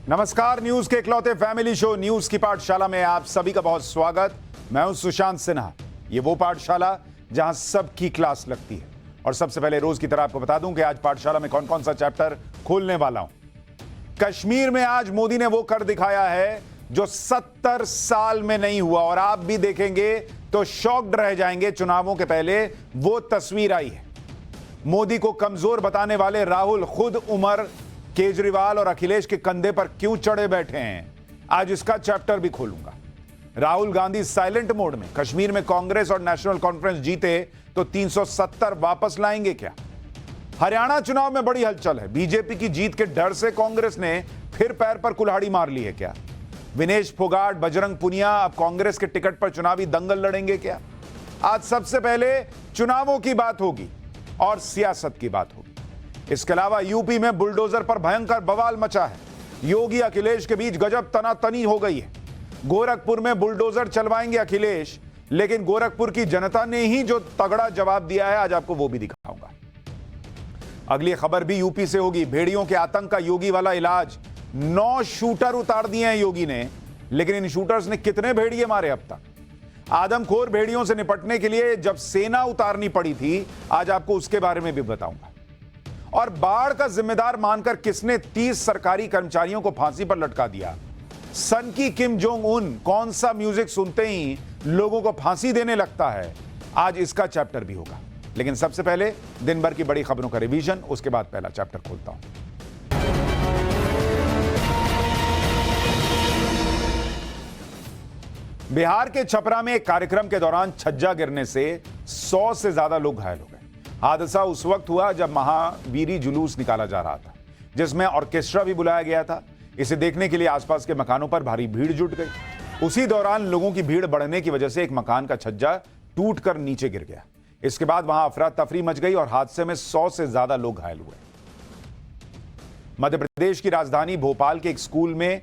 नमस्कार, न्यूज के इकलौते फैमिली शो न्यूज की पाठशाला में आप सभी का बहुत स्वागत। मैं हूं सुशांत सिन्हा। ये वो पाठशाला जहां सबकी क्लास लगती है। और सबसे पहले रोज की तरह आपको बता दूं कि आज पाठशाला में कौन कौन सा चैप्टर खोलने वाला हूं। कश्मीर में आज मोदी ने वो कर दिखाया है जो 70 साल में नहीं हुआ, और आप भी देखेंगे तो शॉक्ड रह जाएंगे। चुनावों के पहले वो तस्वीर आई है। मोदी को कमजोर बताने वाले राहुल खुद उमर, केजरीवाल और अखिलेश के कंधे पर क्यों चढ़े बैठे हैं, आज इसका चैप्टर भी खोलूंगा। राहुल गांधी साइलेंट मोड में। कश्मीर में कांग्रेस और नेशनल कॉन्फ्रेंस जीते तो 370 वापस लाएंगे क्या? हरियाणा चुनाव में बड़ी हलचल है। बीजेपी की जीत के डर से कांग्रेस ने फिर पैर पर कुल्हाड़ी मार ली है क्या? विनेश फोगाट, बजरंग पुनिया अब कांग्रेस के टिकट पर चुनावी दंगल लड़ेंगे क्या? आज सबसे पहले चुनावों की बात होगी और सियासत की बात होगी। इसके अलावा यूपी में बुलडोजर पर भयंकर बवाल मचा है। योगी अखिलेश के बीच गजब तनातनी हो गई है। गोरखपुर में बुलडोजर चलवाएंगे अखिलेश, लेकिन गोरखपुर की जनता ने ही जो तगड़ा जवाब दिया है, आज आपको वो भी दिखाऊंगा। अगली खबर भी यूपी से होगी। भेड़ियों के आतंक का योगी वाला इलाज। 9 शूटर उतार दिए हैं योगी ने, लेकिन इन शूटर्स ने कितने भेड़िए मारे अब तक? आदमखोर भेड़ियों से निपटने के लिए जब सेना उतारनी पड़ी थी, आज आपको उसके बारे में भी बताऊंगा। और बाढ़ का जिम्मेदार मानकर किसने 30 सरकारी कर्मचारियों को फांसी पर लटका दिया? सन की किम जोंग उन कौन सा म्यूजिक सुनते ही लोगों को फांसी देने लगता है? आज इसका चैप्टर भी होगा। लेकिन सबसे पहले दिन भर की बड़ी खबरों का रिवीजन, उसके बाद पहला चैप्टर खोलता हूं। बिहार के छपरा में एक कार्यक्रम के दौरान छज्जा गिरने से 100 से ज्यादा लोग घायल हो गए। हादसा उस वक्त हुआ जब महावीरी जुलूस निकाला जा रहा था, जिसमें ऑर्केस्ट्रा भी बुलाया गया था। इसे देखने के लिए आसपास के मकानों पर भारी भीड़ जुट गई। उसी दौरान लोगों की भीड़ बढ़ने की वजह से एक मकान का छज्जा टूटकर नीचे गिर गया। इसके बाद वहां अफरा तफरी मच गई और हादसे में 100 से ज्यादा लोग घायल हुए। मध्य प्रदेश की राजधानी भोपाल के एक स्कूल में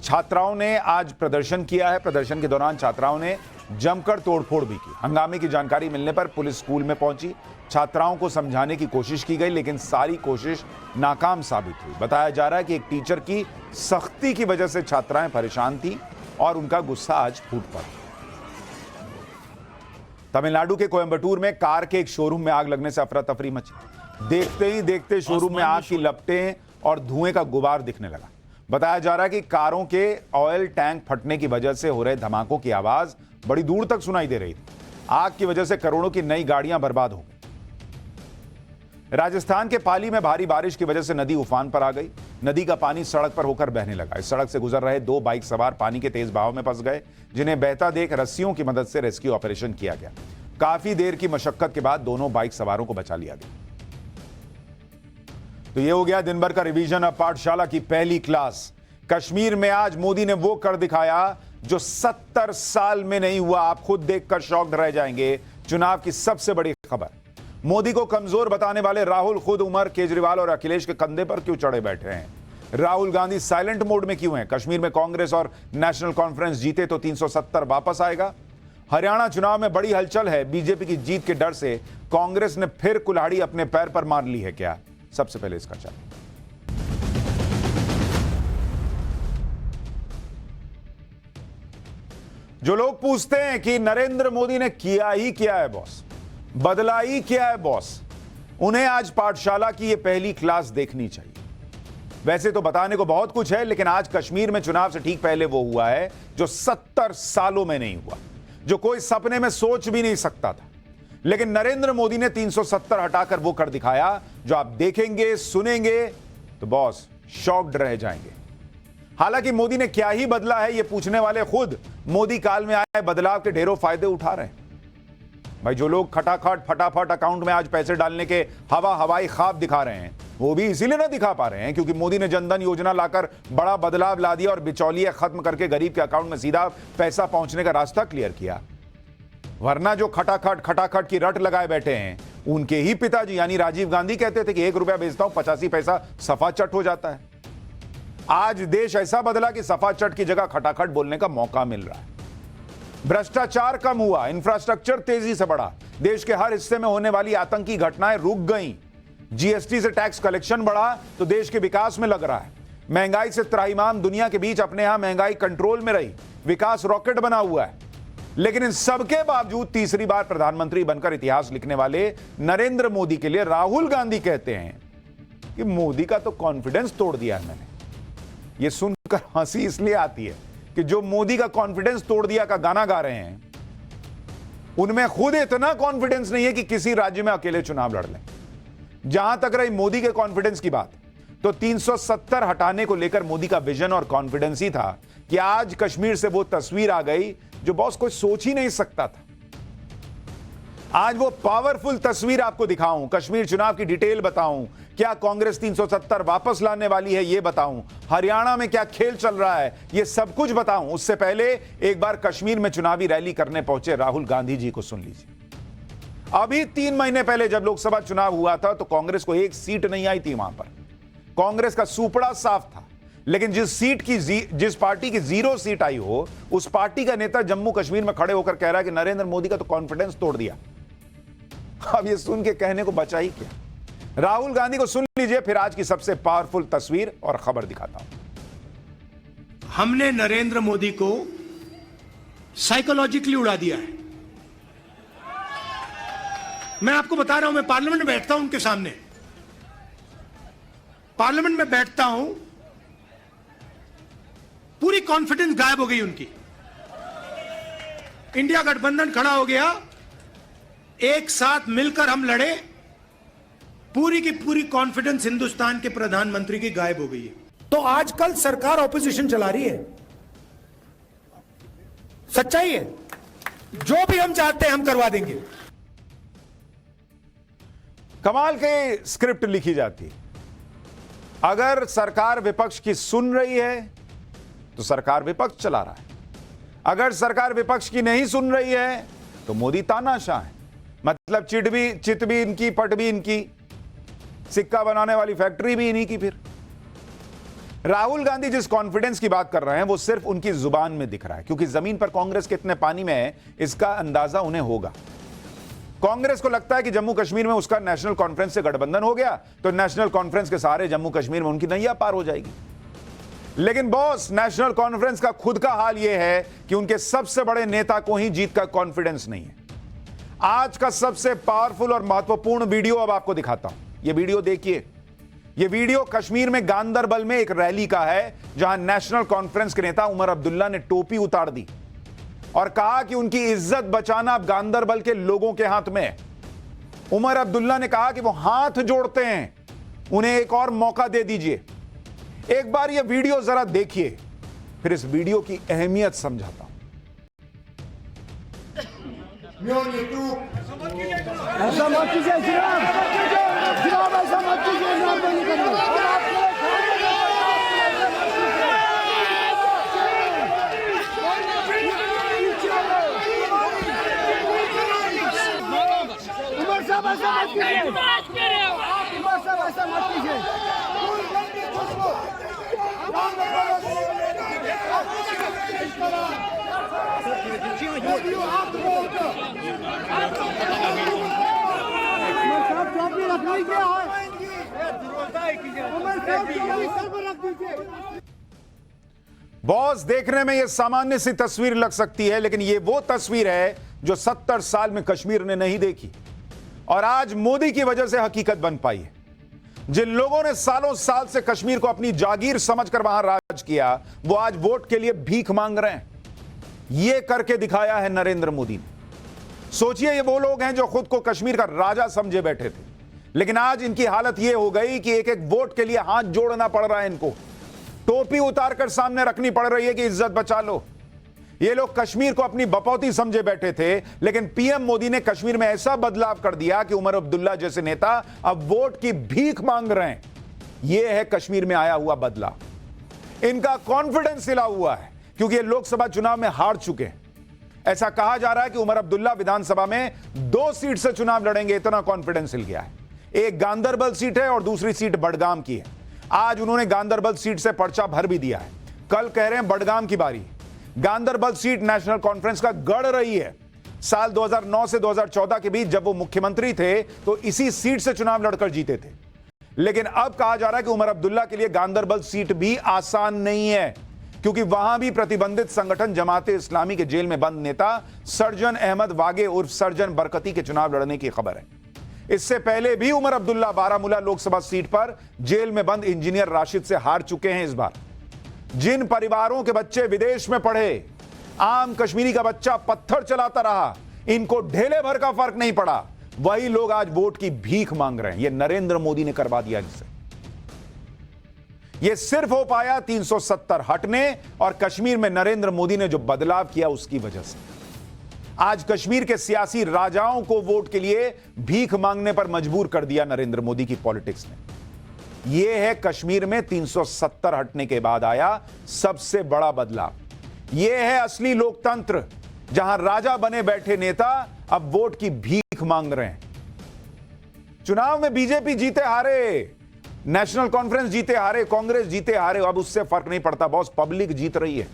छात्राओं ने आज प्रदर्शन किया है। प्रदर्शन के दौरान छात्राओं ने जमकर तोड़फोड़ भी की। हंगामे की जानकारी मिलने पर पुलिस स्कूल में पहुंची। छात्राओं को समझाने की कोशिश की गई, लेकिन सारी कोशिश नाकाम साबित हुई। बताया जा रहा है कि एक टीचर की सख्ती की वजह से छात्राएं परेशान थी और उनका गुस्सा आज फूट पड़ा। तमिलनाडु के कोयंबटूर में कार के एक शोरूम में आग लगने से अफरा तफरी मची। देखते ही देखते शोरूम में आग की लपटें और धुएं का गुबार दिखने लगा। बताया जा रहा है कि कारों के ऑयल टैंक फटने की वजह से हो रहे धमाकों की आवाज बड़ी दूर तक सुनाई दे रही थी। आग की वजह से करोड़ों की नई गाड़ियां बर्बाद हो गई। राजस्थान के पाली में भारी बारिश की वजह से नदी उफान पर आ गई। नदी का पानी सड़क पर होकर बहने लगा। इस सड़क से गुजर रहे 2 बाइक सवार पानी के तेज बहाव में फंस गए, जिन्हें बहता देख रस्सियों की मदद से रेस्क्यू ऑपरेशन किया गया। काफी देर की मशक्कत के बाद दोनों बाइक सवारों को बचा लिया गया। तो ये हो गया दिन भर का रिवीजन। अब पाठशाला की पहली क्लास। कश्मीर में आज मोदी ने वो कर दिखाया जो 70 साल में नहीं हुआ। आप खुद देखकर शॉक्ड रह जाएंगे। चुनाव की सबसे बड़ी खबर। मोदी को कमजोर बताने वाले राहुल खुद उमर, केजरीवाल और अखिलेश के कंधे पर क्यों चढ़े बैठे हैं? राहुल गांधी साइलेंट मोड में क्यों हैं? कश्मीर में कांग्रेस और नेशनल कॉन्फ्रेंस जीते तो 370 वापस आएगा। हरियाणा चुनाव में बड़ी हलचल है। बीजेपी की जीत के डर से कांग्रेस ने फिर कुल्हाड़ी अपने पैर पर मार ली है क्या? सबसे पहले इसका चैप्टर। जो लोग पूछते हैं कि नरेंद्र मोदी ने किया ही क्या है बॉस, बदला ही क्या है बॉस, उन्हें आज पाठशाला की यह पहली क्लास देखनी चाहिए। वैसे तो बताने को बहुत कुछ है, लेकिन आज कश्मीर में चुनाव से ठीक पहले वो हुआ है जो 70 सालों में नहीं हुआ, जो कोई सपने में सोच भी नहीं सकता था। लेकिन नरेंद्र मोदी ने 370 हटाकर वो कर दिखाया जो आप देखेंगे, सुनेंगे तो बॉस शॉक्ड रह जाएंगे। हालांकि मोदी ने क्या ही बदला है, ये पूछने वाले खुद मोदी काल में आए बदलाव के ढेरों फायदे उठा रहे हैं। भाई, जो लोग खटाखट फटाफट अकाउंट में आज पैसे डालने के हवाई ख्वाब दिखा रहे हैं, वो भी इसीलिए ना दिखा पा रहे हैं क्योंकि मोदी ने जनधन योजना लाकर बड़ा बदलाव ला दिया और बिचौलिए खत्म करके गरीब के अकाउंट में सीधा पैसा पहुंचने का रास्ता क्लियर किया। वरना जो खटाखट की रट लगाए बैठे हैं, उनके ही पिताजी यानी राजीव गांधी कहते थे कि 1 रुपया बेचता हूं 85 पैसा सफा चट हो जाता है। आज देश ऐसा बदला कि सफा चट की जगह खटाखट बोलने का मौका मिल रहा है। भ्रष्टाचार कम हुआ, इंफ्रास्ट्रक्चर तेजी से बढ़ा, देश के हर हिस्से में होने वाली आतंकी घटनाएं रुक गईं, जीएसटी से टैक्स कलेक्शन बढ़ा तो देश के विकास में लग रहा है। महंगाई से त्राहिमाम दुनिया के बीच अपने यहां महंगाई कंट्रोल में रही, विकास रॉकेट बना हुआ है। लेकिन इन सबके बावजूद तीसरी बार प्रधानमंत्री बनकर इतिहास लिखने वाले नरेंद्र मोदी के लिए राहुल गांधी कहते हैं कि मोदी का तो कॉन्फिडेंस तोड़ दिया है मैंने। यह सुनकर हंसी इसलिए आती है कि जो मोदी का कॉन्फिडेंस तोड़ दिया का गाना गा रहे हैं, उनमें खुद इतना कॉन्फिडेंस नहीं है कि किसी राज्य में अकेले चुनाव लड़ लें। जहां तक रही मोदी के कॉन्फिडेंस की बात, तो 370 हटाने को लेकर मोदी का विजन और कॉन्फिडेंस ही था कि आज कश्मीर से वो तस्वीर आ गई जो बॉस कोई सोच ही नहीं सकता था। आज वो पावरफुल तस्वीर आपको दिखाऊं, कश्मीर चुनाव की डिटेल बताऊं, क्या कांग्रेस 370 वापस लाने वाली है ये बताऊं, हरियाणा में क्या खेल चल रहा है ये सब कुछ बताऊं। उससे पहले एक बार कश्मीर में चुनावी रैली करने पहुंचे राहुल गांधी जी को सुन लीजिए। अभी 3 महीने पहले जब लोकसभा चुनाव हुआ था तो कांग्रेस को एक सीट नहीं आई थी। वहां पर कांग्रेस का सुपड़ा साफ था, लेकिन जिस पार्टी की 0 सीट आई हो, उस पार्टी का नेता जम्मू कश्मीर में खड़े होकर कह रहा है कि नरेंद्र मोदी का तो कॉन्फिडेंस तोड़ दिया। अब ये सुन के कहने को बचा ही क्या। राहुल गांधी को सुन लीजिए, फिर आज की सबसे पावरफुल तस्वीर और खबर दिखाता हूं। हमने नरेंद्र मोदी को साइकोलॉजिकली उड़ा दिया है। मैं आपको बता रहा हूं, मैं पार्लियामेंट में बैठता हूं, उनके सामने पार्लियामेंट में बैठता हूं, पूरी कॉन्फिडेंस गायब हो गई उनकी। इंडिया गठबंधन खड़ा हो गया, एक साथ मिलकर हम लड़े, पूरी की पूरी कॉन्फिडेंस हिंदुस्तान के प्रधानमंत्री की गायब हो गई है। तो आजकल सरकार ऑपोजिशन चला रही है, सच्चाई है। जो भी हम चाहते हैं हम करवा देंगे। कमाल के स्क्रिप्ट लिखी जाती है। अगर सरकार विपक्ष की सुन रही है तो सरकार विपक्ष चला रहा है, अगर सरकार विपक्ष की नहीं सुन रही है तो मोदी तानाशाह है। मतलब चिट भी इनकी, पट भी इनकी, सिक्का बनाने वाली फैक्ट्री भी इन्हीं की। फिर राहुल गांधी जिस कॉन्फिडेंस की बात कर रहे हैं वो सिर्फ उनकी जुबान में दिख रहा है, क्योंकि जमीन पर कांग्रेस कितने पानी में है इसका अंदाजा उन्हें होगा। कांग्रेस को लगता है कि जम्मू कश्मीर में उसका नेशनल कॉन्फ्रेंस से गठबंधन हो गया तो नेशनल कॉन्फ्रेंस के सहारे जम्मू कश्मीर में उनकी नैया पार हो जाएगी। लेकिन बॉस, नेशनल कॉन्फ्रेंस का खुद का हाल यह है कि उनके सबसे बड़े नेता को ही जीत का कॉन्फिडेंस नहीं है। आज का सबसे पावरफुल और महत्वपूर्ण वीडियो अब आपको दिखाता हूं। यह वीडियो देखिए। यह वीडियो कश्मीर में गांदरबल में एक रैली का है, जहां नेशनल कॉन्फ्रेंस के नेता उमर अब्दुल्ला ने टोपी उतार दी और कहा कि उनकी इज्जत बचाना अब गांदरबल के लोगों के हाथ में है। उमर अब्दुल्ला ने कहा कि वो हाथ जोड़ते हैं, उन्हें एक और मौका दे दीजिए। एक बार यह वीडियो जरा देखिए, फिर इस वीडियो की अहमियत समझाता हूं। ऐसा मत कीजिए जनाब, जनाब ऐसा मत कीजिए, जनाब नहीं करना। उमर साहब ऐसा मत कीजिए, उमर साहब ऐसा मत कीजिए। बॉस, देखने में यह सामान्य सी तस्वीर लग सकती है, लेकिन यह वो तस्वीर है जो 70 साल में कश्मीर ने नहीं देखी और आज मोदी की वजह से हकीकत बन पाई है। जिन लोगों ने सालों साल से कश्मीर को अपनी जागीर समझकर वहां राज किया, वो आज वोट के लिए भीख मांग रहे हैं। यह करके दिखाया है नरेंद्र मोदी ने। सोचिए, ये वो लोग हैं जो खुद को कश्मीर का राजा समझे बैठे थे, लेकिन आज इनकी हालत यह हो गई कि एक एक वोट के लिए हाथ जोड़ना पड़ रहा है इनको, टोपी उतारकर सामने रखनी पड़ रही है कि इज्जत बचा लो। ये लोग कश्मीर को अपनी बपौती समझे बैठे थे, लेकिन पीएम मोदी ने कश्मीर में ऐसा बदलाव कर दिया कि उमर अब्दुल्ला जैसे नेता अब वोट की भीख मांग रहे हैं। यह है कश्मीर में आया हुआ बदलाव। इनका कॉन्फिडेंस हिला हुआ है क्योंकि ये लोकसभा चुनाव में हार चुके हैं। ऐसा कहा जा रहा है कि उमर अब्दुल्ला विधानसभा में 2 सीट से चुनाव लड़ेंगे, इतना कॉन्फिडेंस हिल गया है। एक गांदरबल सीट है और दूसरी सीट बडगाम की है। आज उन्होंने गांदरबल सीट से पर्चा भर भी दिया है। कल कह रहे हैं बडगाम की बारी। गांदरबल सीट नेशनल कॉन्फ्रेंस का गढ़ रही है। साल 2009 से 2014 के बीच जब वो मुख्यमंत्री थे तो इसी सीट से चुनाव लड़कर जीते थे। लेकिन अब कहा जा रहा है कि उमर अब्दुल्ला के लिए गांदरबल सीट भी आसान नहीं है, क्योंकि वहां भी प्रतिबंधित संगठन जमाते इस्लामी के जेल में बंद नेता सर्जन अहमद वागे उर्फ सर्जन बरकती के चुनाव लड़ने की खबर है। इससे पहले भी उमर अब्दुल्ला बारामूला लोकसभा सीट पर जेल में बंद इंजीनियर राशिद से हार चुके हैं। इस बार जिन परिवारों के बच्चे विदेश में पढ़े, आम कश्मीरी का बच्चा पत्थर चलाता रहा, इनको ढेले भर का फर्क नहीं पड़ा, वही लोग आज वोट की भीख मांग रहे हैं। यह नरेंद्र मोदी ने करवा दिया जिसे। यह सिर्फ हो पाया 370 हटने और कश्मीर में नरेंद्र मोदी ने जो बदलाव किया उसकी वजह से। आज कश्मीर के सियासी राजाओं को वोट के लिए भीख मांगने पर मजबूर कर दिया नरेंद्र मोदी की पॉलिटिक्स ने। यह है कश्मीर में 370 हटने के बाद आया सबसे बड़ा बदलाव। यह है असली लोकतंत्र, जहां राजा बने बैठे नेता अब वोट की भीख मांग रहे हैं। चुनाव में बीजेपी जीते हारे, नेशनल कॉन्फ्रेंस जीते हारे, कांग्रेस जीते हारे, अब उससे फर्क नहीं पड़ता बॉस, पब्लिक जीत रही है।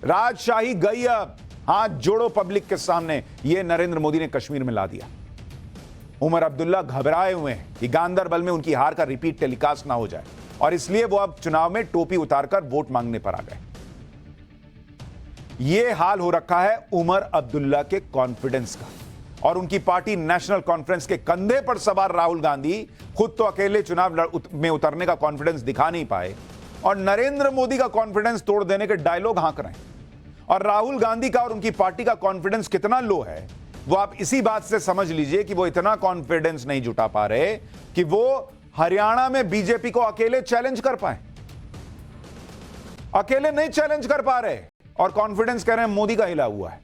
राजशाही गई, अब हाथ जोड़ो पब्लिक के सामने। यह नरेंद्र मोदी ने कश्मीर में ला दिया। उमर अब्दुल्ला घबराए हुए हैं कि गांदरबल में उनकी हार का रिपीट टेलीकास्ट ना हो जाए, और इसलिए वो अब चुनाव में टोपी उतारकर वोट मांगने पर आ गए। यह हाल हो रखा है उमर अब्दुल्ला के कॉन्फिडेंस का, और उनकी पार्टी नेशनल कॉन्फ्रेंस के कंधे पर सवार राहुल गांधी खुद तो अकेले चुनाव में उतरने का कॉन्फिडेंस दिखा नहीं पाए, और नरेंद्र मोदी का कॉन्फिडेंस तोड़ देने के डायलॉग हाँक रहे हैं। और राहुल गांधी का और उनकी पार्टी का कॉन्फिडेंस कितना लो है वो आप इसी बात से समझ लीजिए कि वो इतना कॉन्फिडेंस नहीं जुटा पा रहे कि वो हरियाणा में बीजेपी को अकेले चैलेंज कर पाए। अकेले नहीं चैलेंज कर पा रहे, और कॉन्फिडेंस कह रहे हैं मोदी का हिला हुआ है।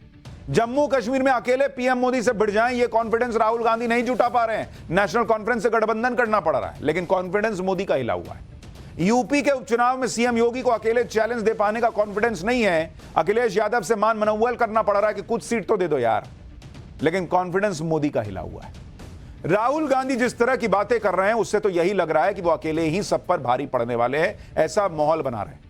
जम्मू कश्मीर में अकेले पीएम मोदी से भिड़ जाएं, ये कॉन्फिडेंस राहुल गांधी नहीं जुटा पा रहे हैं। नेशनल कॉन्फ्रेंस से गठबंधन करना पड़ रहा है, लेकिन कॉन्फिडेंस मोदी का हिला हुआ है। यूपी के उपचुनाव में सीएम योगी को अकेले चैलेंज दे पाने का कॉन्फिडेंस नहीं है। अखिलेश यादव से मान मनौवल करना पड़ रहा है कि कुछ सीट तो दे दो यार, लेकिन कॉन्फिडेंस मोदी का हिला हुआ है। राहुल गांधी जिस तरह की बातें कर रहे हैं उससे तो यही लग रहा है कि वो अकेले ही सब पर भारी पड़ने वाले हैं, ऐसा माहौल बना रहे हैं।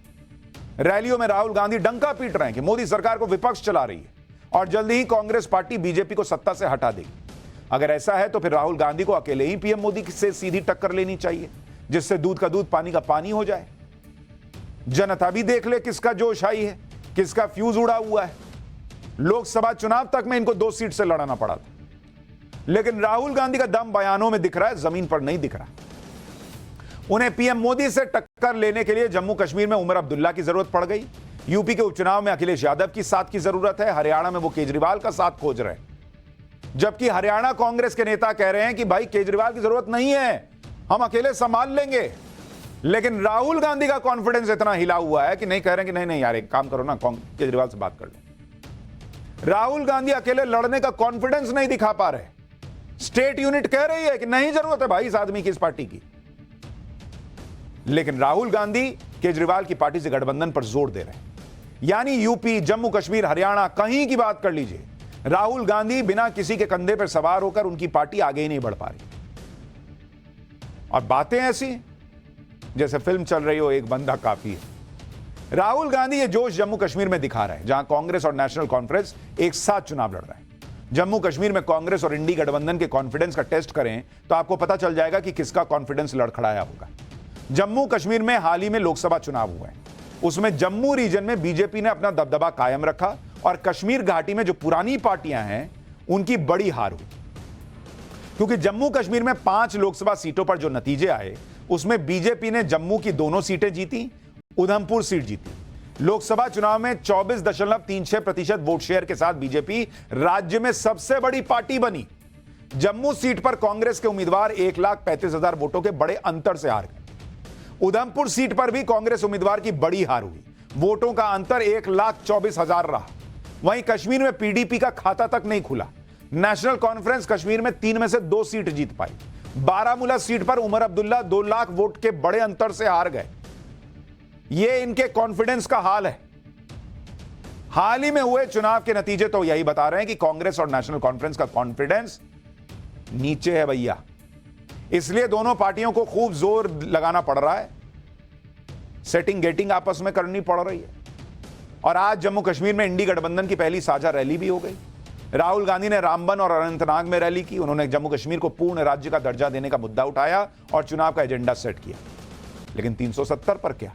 रैलियों में राहुल गांधी डंका पीट रहे हैं कि मोदी सरकार को विपक्ष चला रही है और जल्दी ही कांग्रेस पार्टी बीजेपी को सत्ता से हटा देगी। अगर ऐसा है तो फिर राहुल गांधी को अकेले ही पीएम मोदी से सीधी टक्कर लेनी चाहिए, जिससे दूध का दूध पानी का पानी हो जाए। जनता भी देख ले किसका जोश आई है, किसका फ्यूज उड़ा हुआ है। लोकसभा चुनाव तक में इनको 2 सीट से लड़ना पड़ा था, लेकिन राहुल गांधी का दम बयानों में दिख रहा है, जमीन पर नहीं दिख रहा। उन्हें पीएम मोदी से टक्कर लेने के लिए जम्मू कश्मीर में उमर अब्दुल्ला की जरूरत पड़ गई। यूपी के उपचुनाव में अखिलेश यादव की साथ की जरूरत है। हरियाणा में वो केजरीवाल का साथ खोज रहे हैं, जबकि हरियाणा कांग्रेस के नेता कह रहे हैं कि भाई केजरीवाल की जरूरत नहीं है, हम अकेले संभाल लेंगे। लेकिन राहुल गांधी का कॉन्फिडेंस इतना हिला हुआ है कि नहीं, कह रहे हैं कि नहीं यार एक काम करो ना, केजरीवाल से बात कर लो। राहुल गांधी अकेले लड़ने का कॉन्फिडेंस नहीं दिखा पा रहे। स्टेट यूनिट कह रही है कि नहीं जरूरत है भाई इस आदमी की, इस पार्टी की, लेकिन राहुल गांधी केजरीवाल की पार्टी से गठबंधन पर जोर दे रहे हैं। यानी यूपी, जम्मू कश्मीर, हरियाणा, कहीं की बात कर लीजिए, राहुल गांधी बिना किसी के कंधे पर सवार होकर उनकी पार्टी आगे ही नहीं बढ़ पा रही। और बातें ऐसी जैसे फिल्म चल रही हो एक बंदा काफी है। राहुल गांधी ये जोश जम्मू कश्मीर में दिखा रहे हैं, जहां कांग्रेस और नेशनल कॉन्फ्रेंस एक साथ चुनाव लड़ रहे हैं। जम्मू कश्मीर में कांग्रेस और इंडी गठबंधन के कॉन्फिडेंस का टेस्ट करें तो आपको पता चल जाएगा कि किसका कॉन्फिडेंस लड़खड़ाया होगा। जम्मू कश्मीर में हाल ही में लोकसभा चुनाव हुए हैं, उसमें जम्मू रीजन में बीजेपी ने अपना दबदबा कायम रखा और कश्मीर घाटी में जो पुरानी पार्टियां हैं उनकी बड़ी हार हुई, क्योंकि जम्मू कश्मीर में 5 लोकसभा सीटों पर जो नतीजे आए उसमें बीजेपी ने जम्मू की दोनों सीटें जीती, उधमपुर सीट जीती। लोकसभा चुनाव में 24.36% वोट शेयर के साथ बीजेपी राज्य में सबसे बड़ी पार्टी बनी। जम्मू सीट पर कांग्रेस के उम्मीदवार 1,35,000 वोटों के बड़े अंतर से हार गए। उधमपुर सीट पर भी कांग्रेस उम्मीदवार की बड़ी हार हुई, वोटों का अंतर 1,24,000 रहा। वहीं कश्मीर में पीडीपी का खाता तक नहीं खुला। नेशनल कॉन्फ्रेंस कश्मीर में 3 में से 2 सीट जीत पाई। बारामूला सीट पर उमर अब्दुल्ला 2 लाख वोट के बड़े अंतर से हार गए। यह इनके कॉन्फिडेंस का हाल है। हाल ही में हुए चुनाव के नतीजे तो यही बता रहे हैं कि कांग्रेस और नेशनल कॉन्फ्रेंस का कॉन्फिडेंस नीचे है भैया। इसलिए दोनों पार्टियों को खूब जोर लगाना पड़ रहा है, सेटिंग गेटिंग आपस में करनी पड़ रही है। और आज जम्मू कश्मीर में इंडी गठबंधन की पहली साझा रैली भी हो गई। राहुल गांधी ने रामबन और अनंतनाग में रैली की। उन्होंने जम्मू कश्मीर को पूर्ण राज्य का दर्जा देने का मुद्दा उठाया और चुनाव का एजेंडा सेट किया। लेकिन 370 पर क्या,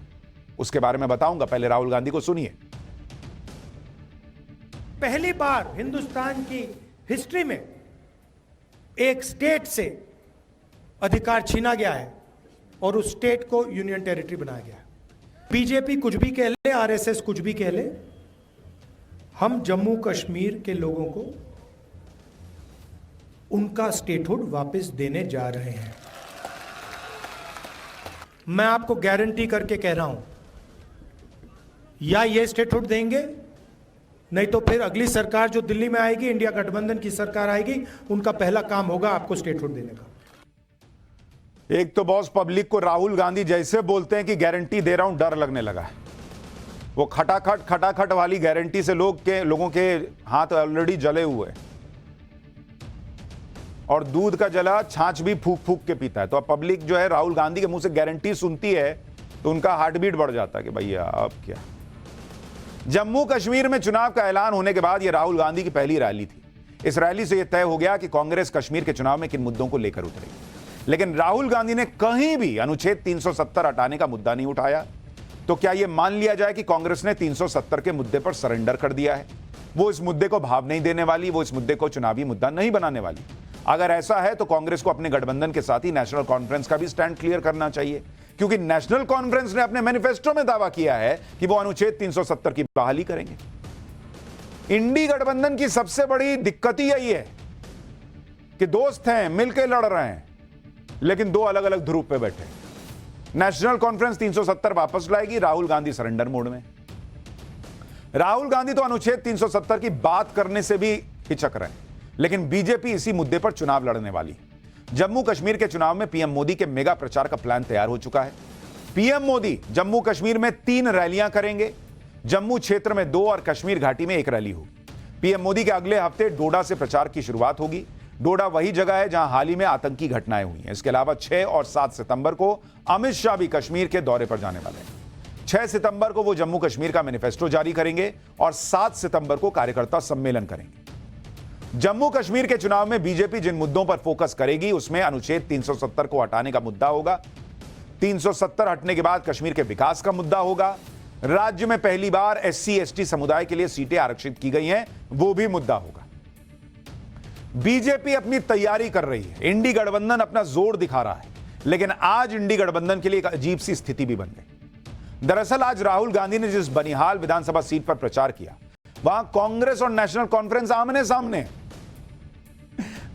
उसके बारे में बताऊंगा, पहले राहुल गांधी को सुनिए। पहली बार हिंदुस्तान की हिस्ट्री में एक स्टेट से अधिकार छीना गया है और उस स्टेट को यूनियन टेरिटरी बनाया गया है। बीजेपी कुछ भी कह ले, आरएसएस कुछ भी कह ले, हम जम्मू कश्मीर के लोगों को उनका स्टेटहुड वापस देने जा रहे हैं। मैं आपको गारंटी करके कह रहा हूं, या ये स्टेटहुड देंगे, नहीं तो फिर अगली सरकार जो दिल्ली में आएगी, इंडिया गठबंधन की सरकार आएगी, उनका पहला काम होगा आपको स्टेटहुड देने का। एक तो बॉस पब्लिक को राहुल गांधी जैसे बोलते हैं कि गारंटी दे रहा हूं, डर लगने लगा है। वो खटाखट वाली गारंटी से लोगों के हाथ ऑलरेडी जले हुए हैं और दूध का जला छाछ भी फूक फूक के पीता है। तो अब पब्लिक जो है राहुल गांधी के मुंह से गारंटी सुनती है तो उनका हार्ट बीट बढ़ जाता है कि भैया अब क्या। जम्मू कश्मीर में चुनाव का ऐलान होने के बाद यह राहुल गांधी की पहली रैली थी। इस रैली से यह तय हो गया कि कांग्रेस कश्मीर के चुनाव में किन मुद्दों को लेकर उतरेगी। लेकिन राहुल गांधी ने कहीं भी अनुच्छेद 370 हटाने का मुद्दा नहीं उठाया। तो क्या यह मान लिया जाए कि कांग्रेस ने 370 के मुद्दे पर सरेंडर कर दिया है? वो इस मुद्दे को भाव नहीं देने वाली, वो इस मुद्दे को चुनावी मुद्दा नहीं बनाने वाली। अगर ऐसा है तो कांग्रेस को अपने गठबंधन के साथ ही नेशनल कॉन्फ्रेंस का भी स्टैंड क्लियर करना चाहिए, क्योंकि नेशनल कॉन्फ्रेंस ने अपने मैनिफेस्टो में दावा किया है कि वो अनुच्छेद 370 की बहाली करेंगे। इंडी गठबंधन की सबसे बड़ी दिक्कत ही यही है कि दोस्त हैं, मिलकर लड़ रहे हैं, लेकिन दो अलग अलग ध्रुव पे बैठे। नेशनल कॉन्फ्रेंस 370 वापस लाएगी, राहुल गांधी सरेंडर मोड में। राहुल गांधी तो अनुच्छेद 370 की बात करने से भी हिचक रहे हैं, लेकिन बीजेपी इसी मुद्दे पर चुनाव लड़ने वाली है। जम्मू कश्मीर के चुनाव में पीएम मोदी के मेगा प्रचार का प्लान तैयार हो चुका है। पीएम मोदी जम्मू कश्मीर में 3 रैलियां करेंगे, जम्मू क्षेत्र में 2 और कश्मीर घाटी में 1 रैली होगी। पीएम मोदी के अगले हफ्ते डोडा से प्रचार की शुरुआत होगी। डोडा वही जगह है जहां हाल ही में आतंकी घटनाएं हुई हैं। इसके अलावा 6 और 7 सितंबर को अमित शाह भी कश्मीर के दौरे पर जाने वाले हैं। 6 सितंबर को वो जम्मू कश्मीर का मैनिफेस्टो जारी करेंगे और 7 सितंबर को कार्यकर्ता सम्मेलन करेंगे। जम्मू कश्मीर के चुनाव में बीजेपी जिन मुद्दों पर फोकस करेगी उसमें अनुच्छेद 370 को हटाने का मुद्दा होगा। 370 हटने के बाद कश्मीर के विकास का मुद्दा होगा। राज्य में पहली बार SC/ST समुदाय के लिए सीटें आरक्षित की गई हैं, वो भी मुद्दा होगा। बीजेपी अपनी तैयारी कर रही है, इंडी गठबंधन अपना जोर दिखा रहा है, लेकिन आज इंडी गठबंधन के लिए एक अजीब सी स्थिति भी बन गई। दरअसल आज राहुल गांधी ने जिस बनिहाल विधानसभा सीट पर प्रचार किया, वहां कांग्रेस और नेशनल कॉन्फ्रेंस आमने सामने।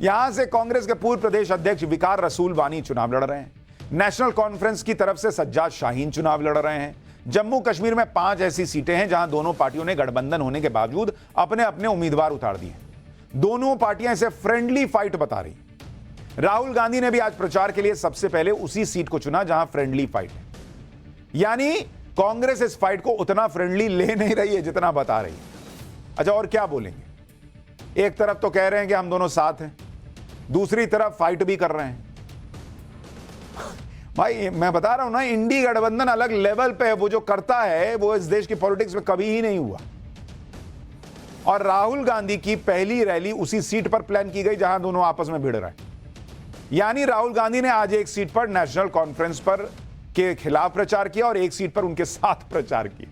यहां से कांग्रेस के पूर्व प्रदेश अध्यक्ष विकार रसूल वानी चुनाव लड़ रहे हैं। नेशनल कॉन्फ्रेंस की तरफ से सज्जाद शाहीन चुनाव लड़ रहे हैं। जम्मू कश्मीर में 5 ऐसी सीटें हैं जहां दोनों पार्टियों ने गठबंधन होने के बावजूद अपने अपने उम्मीदवार उतार दिए। दोनों पार्टियां इसे फ्रेंडली फाइट बता रही। राहुल गांधी ने भी आज प्रचार के लिए सबसे पहले उसी सीट को चुना जहां फ्रेंडली फाइट है, यानी कांग्रेस इस फाइट को उतना फ्रेंडली ले नहीं रही है जितना बता रही है। अच्छा, और क्या बोलेंगे? एक तरफ तो कह रहे हैं कि हम दोनों साथ हैं, दूसरी तरफ फाइट भी कर रहे हैं। भाई मैं बता रहा हूं ना, इंडी गठबंधन अलग लेवल पे है। वो जो करता है वो इस देश की पॉलिटिक्स में कभी ही नहीं हुआ। और राहुल गांधी की पहली रैली उसी सीट पर प्लान की गई जहां दोनों आपस में भिड़ रहे हैं। यानी राहुल गांधी ने आज एक सीट पर नेशनल कॉन्फ्रेंस पर के खिलाफ प्रचार किया और एक सीट पर उनके साथ प्रचार किया।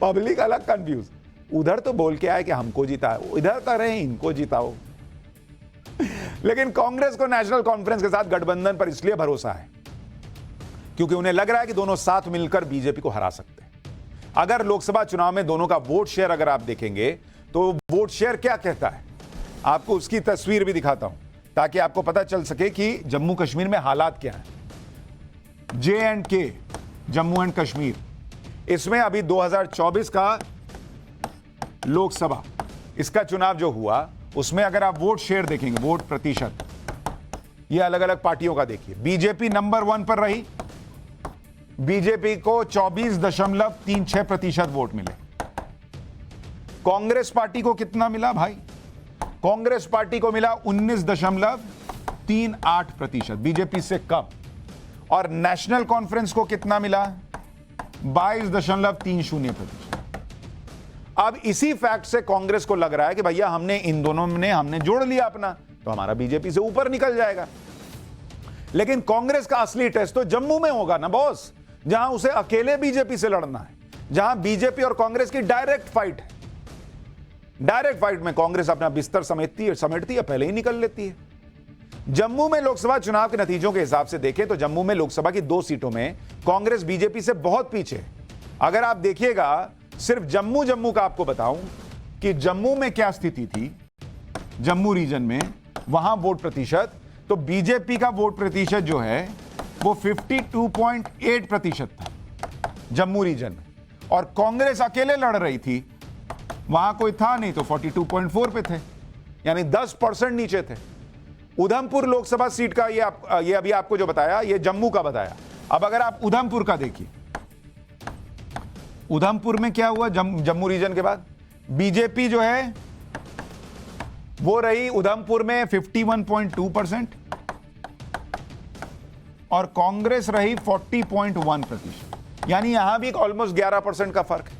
पब्लिक अलग कंफ्यूज, उधर तो बोल के आए कि हमको जिता, इधर तो रहे इनको जिताओ। लेकिन कांग्रेस को नेशनल कॉन्फ्रेंस के साथ गठबंधन पर इसलिए भरोसा है क्योंकि उन्हें लग रहा है कि दोनों साथ मिलकर बीजेपी को हरा सकते हैं। अगर लोकसभा चुनाव में दोनों का वोट शेयर अगर आप देखेंगे तो वोट शेयर क्या कहता है, आपको उसकी तस्वीर भी दिखाता हूं ताकि आपको पता चल सके कि जम्मू कश्मीर में हालात क्या हैं। J&K, जम्मू एंड कश्मीर, इसमें अभी 2024 का लोकसभा इसका चुनाव जो हुआ उसमें अगर आप वोट शेयर देखेंगे, वोट प्रतिशत, ये अलग अलग पार्टियों का देखिए। बीजेपी नंबर 1 पर रही, बीजेपी को 24.36% वोट मिले। कांग्रेस पार्टी को कितना मिला भाई? कांग्रेस पार्टी को मिला 19.38%, बीजेपी से कम। और नेशनल कॉन्फ्रेंस को कितना मिला? 22.30%। अब इसी फैक्ट से कांग्रेस को लग रहा है कि भैया हमने इन दोनों ने हमने जोड़ लिया अपना, तो हमारा बीजेपी से ऊपर निकल जाएगा। लेकिन कांग्रेस का असली टेस्ट तो जम्मू में होगा ना बॉस, जहां उसे अकेले बीजेपी से लड़ना है, जहां बीजेपी और कांग्रेस की डायरेक्ट फाइट है। डायरेक्ट फाइट में कांग्रेस अपना बिस्तर समेटती है, पहले ही निकल लेती है। जम्मू में लोकसभा चुनाव के नतीजों के हिसाब से देखें तो जम्मू में लोकसभा की 2 सीटों में कांग्रेस बीजेपी से बहुत पीछे है। अगर आप देखिएगा, सिर्फ जम्मू का आपको बताऊं कि जम्मू में क्या स्थिति थी, जम्मू रीजन में वहां वोट प्रतिशत, तो बीजेपी का वोट प्रतिशत जो है वो 52.8% था जम्मू रीजन में, और कांग्रेस अकेले लड़ रही थी, वहां कोई था नहीं, तो 42.4 पे थे, यानी 10% नीचे थे। उधमपुर लोकसभा सीट का ये अभी आपको जो बताया, ये जम्मू का बताया। अब अगर आप उधमपुर का देखिए, उधमपुर में क्या हुआ जम्मू रीजन के बाद, बीजेपी जो है वो रही उधमपुर में 51.2% और कांग्रेस रही 40.1%, यानी यहां भी ऑलमोस्ट 11% का फर्क है।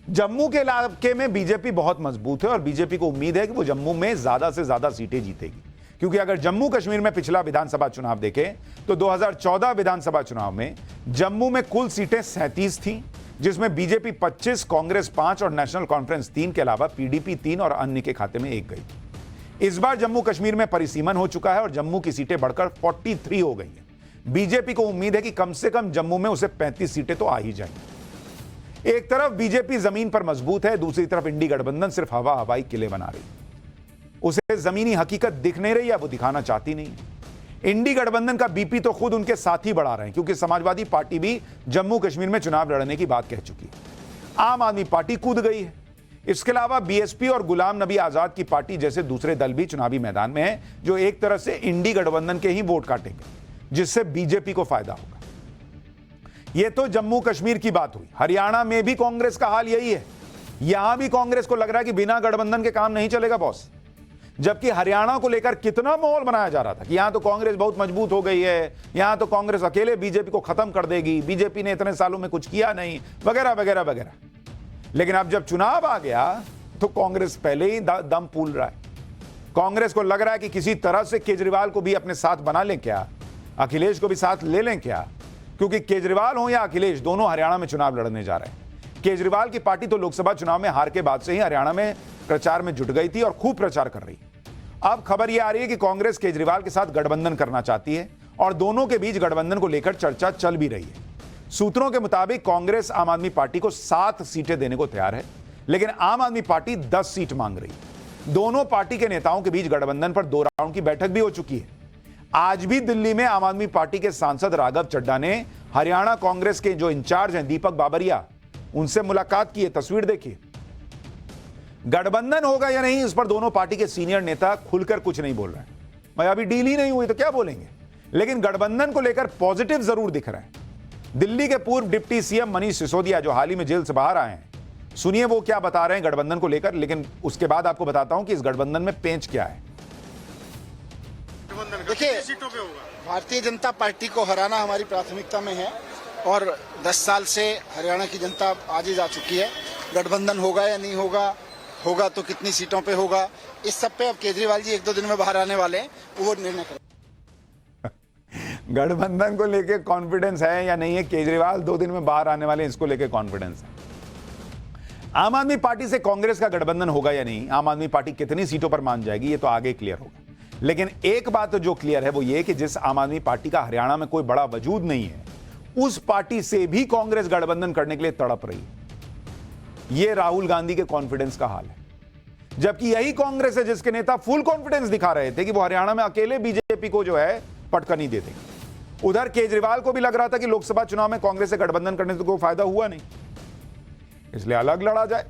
जम्मू के इलाके में बीजेपी बहुत मजबूत है और बीजेपी को उम्मीद है कि वो जम्मू में ज्यादा से ज्यादा सीटें जीतेगी, क्योंकि अगर जम्मू कश्मीर में पिछला विधानसभा चुनाव देखें तो 2014 विधानसभा चुनाव में जम्मू में कुल सीटें 37 थीं, जिसमें बीजेपी 25, कांग्रेस 5 और नेशनल कॉन्फ्रेंस 3 के अलावा पीडीपी 3 और अन्य के खाते में 1 गई। इस बार जम्मू कश्मीर में परिसीमन हो चुका है और जम्मू की सीटें बढ़कर 43 हो गई हैं। बीजेपी को उम्मीद है कि कम से कम जम्मू में उसे 35 सीटें तो आ ही जाएंगी। एक तरफ बीजेपी जमीन पर मजबूत है, दूसरी तरफ इंडी गठबंधन सिर्फ हवाई किले बना रही, उसे जमीनी हकीकत दिख नहीं रही है, वो दिखाना चाहती नहीं। इंडी गठबंधन का बीपी तो खुद उनके साथी बढ़ा रहे हैं, क्योंकि समाजवादी पार्टी भी जम्मू कश्मीर में चुनाव लड़ने की बात कह चुकी है। आम आदमी पार्टी कूद गई है। इसके अलावा बीएसपी और गुलाम नबी आजाद की पार्टी जैसे दूसरे दल भी चुनावी मैदान में हैं, जो एक तरह से इंडी गठबंधन के ही वोट काटेंगे, जिससे बीजेपी को फायदा होगा। यह तो जम्मू कश्मीर की बात हुई। हरियाणा में भी कांग्रेस का हाल यही है। यहां भी कांग्रेस को लग रहा है कि बिना गठबंधन के काम नहीं चलेगा बॉस, जबकि हरियाणा को लेकर कितना माहौल बनाया जा रहा था कि यहां तो कांग्रेस बहुत मजबूत हो गई है, यहां तो कांग्रेस अकेले बीजेपी को खत्म कर देगी, बीजेपी ने इतने सालों में कुछ किया नहीं, वगैरह वगैरह वगैरह। लेकिन अब जब चुनाव आ गया तो कांग्रेस पहले ही दम फूल रहा है। कांग्रेस को लग रहा है कि किसी तरह से केजरीवाल को भी अपने साथ बना लें क्या, अखिलेश को भी साथ ले लें क्या, क्योंकि केजरीवाल हो या अखिलेश, दोनों हरियाणा में चुनाव लड़ने जा रहे हैं। केजरीवाल की पार्टी तो लोकसभा चुनाव में हार के बाद से ही हरियाणा में प्रचार में जुट गई थी और खूब प्रचार कर रही है। अब खबर यह आ रही है कि कांग्रेस केजरीवाल के साथ गठबंधन करना चाहती है और दोनों के बीच गठबंधन को लेकर चर्चा चल भी रही है। सूत्रों के मुताबिक कांग्रेस आम आदमी पार्टी को 7 सीटें देने को तैयार है, लेकिन आम आदमी पार्टी 10 सीट मांग रही है। दोनों पार्टी के नेताओं के बीच गठबंधन पर 2 राउंड की बैठक भी हो चुकी है। आज भी दिल्ली में आम आदमी पार्टी के सांसद राघव चड्ढा ने हरियाणा कांग्रेस के जो इंचार्ज हैं दीपक बाबरिया, उनसे मुलाकात की है। तस्वीर देखिए। गठबंधन होगा या नहीं, इस पर दोनों पार्टी के सीनियर नेता खुलकर कुछ नहीं बोल रहे हैं। भाई अभी डील ही नहीं हुई तो क्या बोलेंगे, लेकिन गठबंधन को लेकर पॉजिटिव जरूर दिख रहे हैं। दिल्ली के पूर्व डिप्टी सीएम मनीष सिसोदिया, जो हाल ही में जेल से बाहर आए हैं, सुनिए वो क्या बता रहे हैं गठबंधन को लेकर, लेकिन उसके बाद आपको बताता हूं कि इस गठबंधन में पेंच क्या है। देखिए, भारतीय जनता पार्टी को हराना हमारी प्राथमिकता में है और 10 साल से हरियाणा की जनता आज ही जा चुकी है। गठबंधन होगा या नहीं होगा, होगा तो कितनी सीटों पे होगा, इस सब पे अब केजरीवाल जी 1-2 दिन में बाहर आने वाले हैं, वो निर्णय करें। गठबंधन को लेके कॉन्फिडेंस है या नहीं है, केजरीवाल 2 दिन में बाहर आने वाले हैं, इसको लेके कॉन्फिडेंस है। आम आदमी पार्टी से कांग्रेस का गठबंधन होगा या नहीं, आम आदमी पार्टी कितनी सीटों पर मान जाएगी, ये तो आगे क्लियर होगा। लेकिन एक बात तो जो क्लियर है वो ये कि जिस आम आदमी पार्टी का हरियाणा में कोई बड़ा वजूद नहीं है, उस पार्टी से भी कांग्रेस गठबंधन करने के लिए तड़प रही है। यह राहुल गांधी के कॉन्फिडेंस का हाल है। जबकि यही कांग्रेस है जिसके नेता फुल कॉन्फिडेंस दिखा रहे थे कि वो हरियाणा में अकेले बीजेपी को जो है पटकनी दे देंगे। उधर केजरीवाल को भी लग रहा था कि लोकसभा चुनाव में कांग्रेस से गठबंधन करने से कोई फायदा हुआ नहीं, इसलिए अलग लड़ा जाए।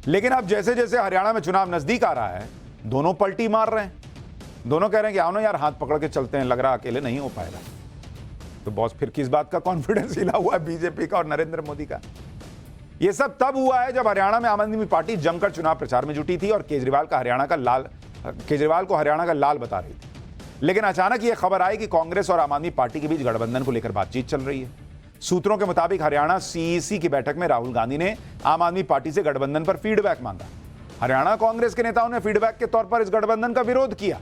लेकिन अब जैसे जैसे हरियाणा में चुनाव नजदीक आ रहा है, दोनों पलटी मार रहे हैं। दोनों कह रहे हैं कि आओ ना यार, हाथ पकड़ के चलते हैं, लग रहा अकेले नहीं हो पाएगा। तो बॉस फिर किस बात का कॉन्फिडेंस हिला हुआ है बीजेपी का और नरेंद्र मोदी का। यह सब तब हुआ है जब हरियाणा में आम आदमी पार्टी जमकर चुनाव प्रचार में जुटी थी और केजरीवाल को हरियाणा का लाल बता रही थी। लेकिन अचानक यह खबर आई कि कांग्रेस और आम आदमी पार्टी के बीच गठबंधन को लेकर बातचीत चल रही है। सूत्रों के मुताबिक हरियाणा सीईसी की बैठक में राहुल गांधी ने आम आदमी पार्टी से गठबंधन पर फीडबैक मांगा। हरियाणा कांग्रेस के नेताओं ने फीडबैक के तौर पर इस गठबंधन का विरोध किया।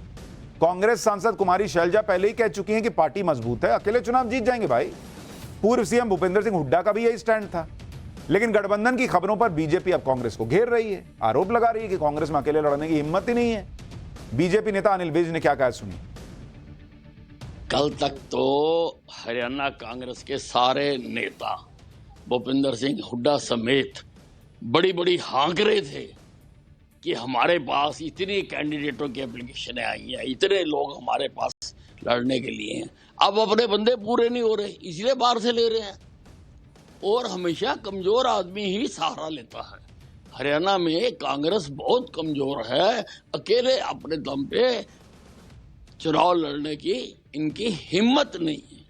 कांग्रेस सांसद कुमारी शैलजा पहले ही कह चुकी हैं कि पार्टी मजबूत है, अकेले चुनाव जीत जाएंगे भाई। पूर्व सीएम भूपेंद्र सिंह हुड्डा का भी यही स्टैंड था। लेकिन गठबंधन की खबरों पर बीजेपी अब कांग्रेस को घेर रही है, आरोप लगा रही है कि कांग्रेस में अकेले लड़ने की हिम्मत ही नहीं है। बीजेपी नेता अनिल विज ने क्या कहा सुनिए। कल तक तो हरियाणा कांग्रेस के सारे नेता भूपेंद्र सिंह हुड्डा समेत बड़ी बड़ी हाँक रहे थे कि हमारे पास इतनी कैंडिडेटों की एप्लीकेशनें आई हैं, इतने लोग हमारे पास लड़ने के लिए हैं। अब अपने बंदे पूरे नहीं हो रहे, इसलिए बाहर से ले रहे हैं। और हमेशा कमजोर आदमी ही सहारा लेता है। हरियाणा में कांग्रेस बहुत कमजोर है, अकेले अपने दम पे चुनाव लड़ने की इनकी हिम्मत नहीं है।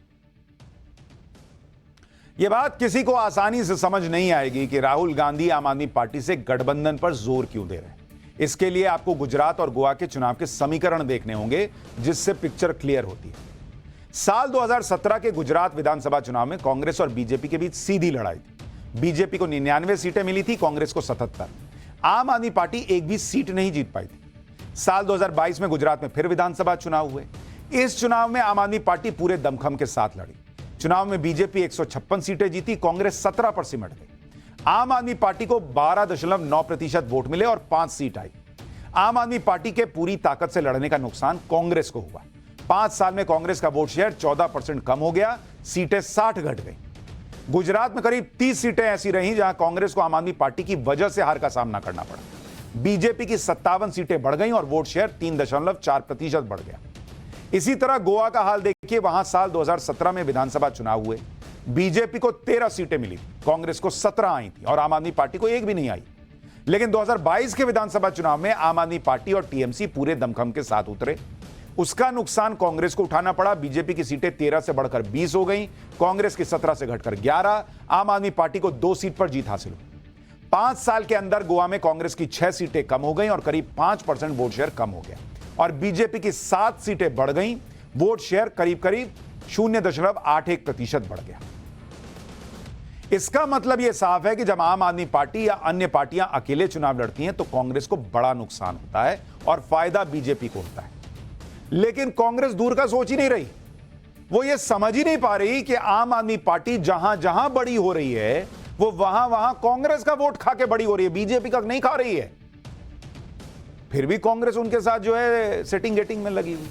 यह बात किसी को आसानी से समझ नहीं आएगी कि राहुल गांधी आम आदमी पार्टी से गठबंधन पर जोर क्यों दे रहे हैं। इसके लिए आपको गुजरात और गोवा के चुनाव के समीकरण देखने होंगे, जिससे पिक्चर क्लियर होती है। साल 2017 के गुजरात विधानसभा चुनाव में कांग्रेस और बीजेपी के बीच सीधी लड़ाई थी। बीजेपी को 99 सीटें मिली थी, कांग्रेस को 77। आम आदमी पार्टी एक भी सीट नहीं जीत पाई थी। साल 2022 में गुजरात में फिर विधानसभा चुनाव हुए। इस चुनाव में आम आदमी पार्टी पूरे दमखम के साथ लड़ी। चुनाव में बीजेपी 156 सीटें जीती, कांग्रेस 17 पर सिमट गई। आम आदमी पार्टी को 12.9% वोट मिले और 5 सीट आई। आम आदमी पार्टी के पूरी ताकत से लड़ने का नुकसान कांग्रेस को हुआ। 5 साल में कांग्रेस का वोट शेयर 14% कम हो गया, सीटें 60 घट गई। गुजरात में करीब 30 सीटें ऐसी रहीं जहां कांग्रेस को आम आदमी पार्टी की वजह से हार का सामना करना पड़ा। बीजेपी की 57 सीटें बढ़ गईं और वोट शेयर 3.4% बढ़ गया। इसी तरह गोवा का हाल देखिए, वहां साल 2017 में विधानसभा चुनाव हुए। बीजेपी को 13 सीटें मिली, कांग्रेस को 17 आई थी और आम आदमी पार्टी को एक भी नहीं आई। लेकिन 2022 के विधानसभा चुनाव में आम आदमी पार्टी और टीएमसी पूरे दमखम के साथ उतरे। उसका नुकसान कांग्रेस को उठाना पड़ा। बीजेपी की सीटें 13 से बढ़कर 20 हो गई, कांग्रेस की 17 से घटकर 11। आम आदमी पार्टी को 2 सीट पर जीत हासिल हुई। 5 साल के अंदर गोवा में कांग्रेस की 6 सीटें कम हो गई और करीब 5% वोट शेयर कम हो गया और बीजेपी की 7 सीटें बढ़ गई, वोट शेयर करीब 0.81% बढ़ गया। इसका मतलब यह साफ है कि जब आम आदमी पार्टी या अन्य पार्टियां अकेले चुनाव लड़ती हैं तो कांग्रेस को बड़ा नुकसान होता है और फायदा बीजेपी को होता है। लेकिन कांग्रेस दूर का सोच ही नहीं रही। वो ये समझ ही नहीं पा रही कि आम आदमी पार्टी जहां जहां बड़ी हो रही है वो वहां वहां कांग्रेस का वोट खा के बड़ी हो रही है, बीजेपी का नहीं खा रही है। फिर भी कांग्रेस उनके साथ जो है सेटिंग गेटिंग में लगी हुई।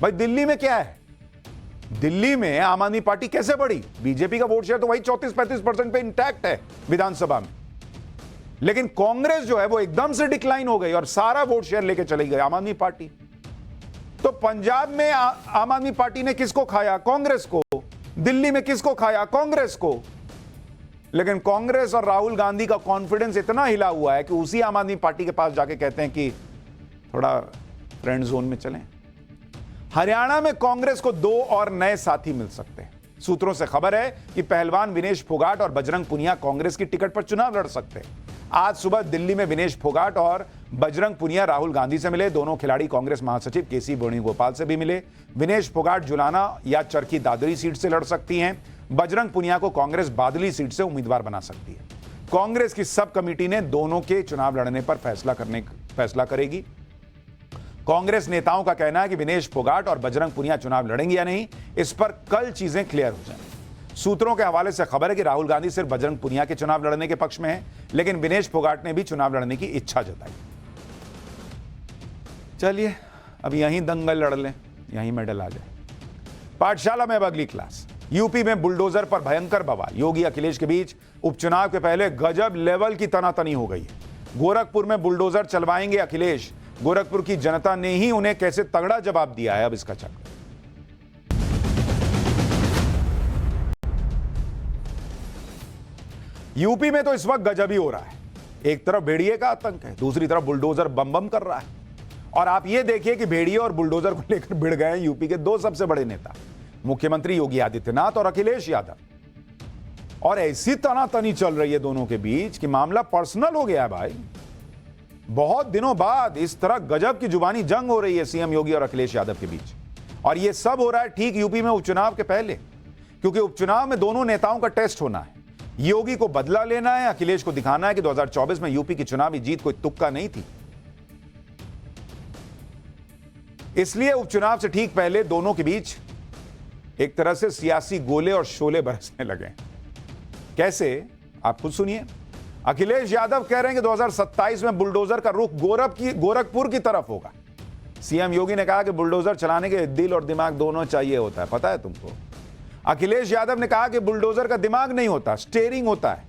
भाई दिल्ली में क्या है, दिल्ली में आम आदमी पार्टी कैसे बढ़ी? बीजेपी का वोट शेयर तो वही 34-35% पे इंटैक्ट है विधानसभा में, लेकिन कांग्रेस जो है वो एकदम से डिक्लाइन हो गई और सारा वोट शेयर लेके चली गई आम आदमी पार्टी। तो पंजाब में आम आदमी पार्टी ने किसको खाया? कांग्रेस को। दिल्ली में किसको खाया? कांग्रेस को। लेकिन कांग्रेस और राहुल गांधी का कॉन्फिडेंस इतना हिला हुआ है कि उसी आम आदमी पार्टी के पास जाके कहते हैं कि थोड़ा फ्रेंड जोन में चलें। हरियाणा में कांग्रेस को 2 और नए साथी मिल सकते हैं। सूत्रों से खबर है कि पहलवान विनेश फोगाट और बजरंग पुनिया कांग्रेस की टिकट पर चुनाव लड़ सकते हैं। आज सुबह दिल्ली में विनेश फोगाट और बजरंग पुनिया राहुल गांधी से मिले। दोनों खिलाड़ी कांग्रेस महासचिव केसी वेणुगोपाल से भी मिले। विनेश फोगाट जुलाना या चरखी दादरी सीट से लड़ सकती हैं। बजरंग पुनिया को कांग्रेस बादली सीट से उम्मीदवार बना सकती है। कांग्रेस की सब कमेटी ने दोनों के चुनाव लड़ने पर फैसला करेगी। कांग्रेस नेताओं का कहना है कि विनेश फोगाट और बजरंग पुनिया चुनाव लड़ेंगे या नहीं, इस पर कल चीजें क्लियर हो जाएंगी। सूत्रों के हवाले से खबर है कि राहुल गांधी सिर्फ बजरंग पुनिया के चुनाव लड़ने के पक्ष में है, लेकिन विनेश फोगाट ने भी चुनाव लड़ने की इच्छा जताई। चलिए अब यहीं दंगल लड़ लें, यहीं मेडल आ जाए। पाठशाला में अब अगली क्लास। यूपी में बुलडोजर पर भयंकर बवाल। योगी अखिलेश के बीच उपचुनाव के पहले गजब लेवल की तनातनी हो गई है। गोरखपुर में बुलडोजर चलवाएंगे अखिलेश। गोरखपुर की जनता ने ही उन्हें कैसे तगड़ा जवाब दिया है, अब इसका चक्कर। यूपी में तो इस वक्त गजब ही हो रहा है। एक तरफ भेड़िए का आतंक है, दूसरी तरफ बुलडोजर बम बम कर रहा है। और आप ये देखिए कि भेड़िए और बुलडोजर को लेकर भिड़ गए हैं यूपी के 2 सबसे बड़े नेता, मुख्यमंत्री योगी आदित्यनाथ और अखिलेश यादव। और ऐसी तनातनी चल रही है दोनों के बीच कि मामला पर्सनल हो गया है भाई। बहुत दिनों बाद इस तरह गजब की जुबानी जंग हो रही है सीएम योगी और अखिलेश यादव के बीच। और यह सब हो रहा है ठीक यूपी में उपचुनाव के पहले। क्योंकि उपचुनाव में दोनों नेताओं का टेस्ट होना है। योगी को बदला लेना है, अखिलेश को दिखाना है कि 2024 में यूपी की चुनावी जीत कोई तुक्का नहीं थी। इसलिए उपचुनाव से ठीक पहले दोनों के बीच एक तरह से सियासी गोले और शोले बरसने लगे। कैसे, आप खुद सुनिए। अखिलेश यादव कह रहे हैं कि 2027 में बुलडोजर का रुख गोरखपुर की तरफ होगा। सीएम योगी ने कहा कि बुलडोजर चलाने के दिल और दिमाग दोनों चाहिए होता है, पता है तुमको। अखिलेश यादव ने कहा कि बुलडोजर का दिमाग नहीं होता, स्टीयरिंग होता है।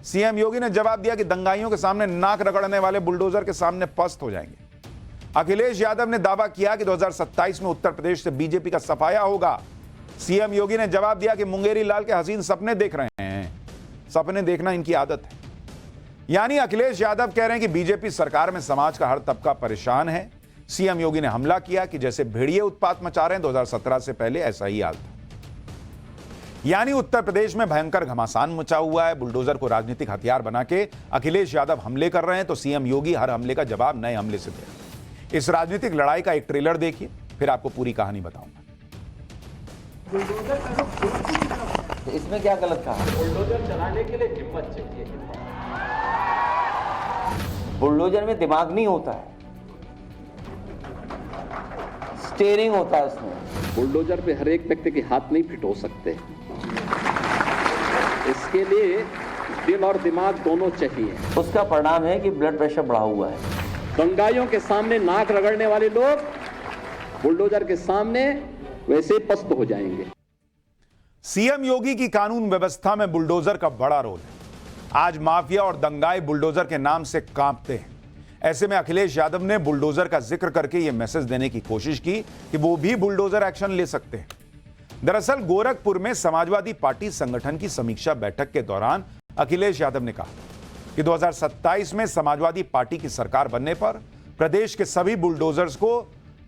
सीएम योगी ने जवाब दिया कि दंगाइयों के सामने नाक रगड़ने वाले बुलडोजर के सामने पस्त हो जाएंगे। अखिलेश यादव ने दावा किया कि 2027 में उत्तर प्रदेश से बीजेपी का सफाया होगा। सीएम योगी ने जवाब दिया कि मुंगेरी लाल के हसीन सपने देख रहे हैं, सपने देखना इनकी आदत है। यानी अखिलेश यादव कह रहे हैं कि बीजेपी सरकार में समाज का हर तबका परेशान है। सीएम योगी ने हमला किया कि जैसे भेड़िए उत्पात मचा रहे हैं 2017 से पहले ऐसा ही हाल था। यानी उत्तर प्रदेश में भयंकर घमासान मचा हुआ है। बुलडोजर को राजनीतिक हथियार बना के अखिलेश यादव हमले कर रहे हैं, तो सीएम योगी हर हमले का जवाब नए हमले से दे रहे हैं। इस राजनीतिक लड़ाई का एक ट्रेलर देखिए, फिर आपको पूरी कहानी बताऊंगा। तो इसमें क्या गलत कहा? बुलडोजर चलाने के लिए हिम्मत चाहिए। बुलडोजर में दिमाग नहीं होता है, स्टीयरिंग होता है उसमें। बुलडोजर पे हर एक व्यक्ति के हाथ नहीं फिट हो सकते, इसके लिए दिल और दिमाग दोनों चाहिए। उसका परिणाम है कि ब्लड प्रेशर बढ़ा हुआ है। दंगाइयों के सामने नाक रगड़ने वाले लोग बुलडोजर के सामने वैसे पस्त हो जाएंगे। सीएम योगी की कानून व्यवस्था में बुलडोजर का बड़ा रोल है। आज माफिया और दंगाई बुलडोजर के नाम से कांपते हैं। ऐसे में अखिलेश यादव ने बुलडोजर का जिक्र करके यह मैसेज देने की कोशिश की कि वो भी बुलडोजर एक्शन ले सकते हैं। दरअसल गोरखपुर में समाजवादी पार्टी संगठन की समीक्षा बैठक के दौरान अखिलेश यादव ने कहा कि 2027 में समाजवादी पार्टी की सरकार बनने पर प्रदेश के सभी बुलडोजर्स को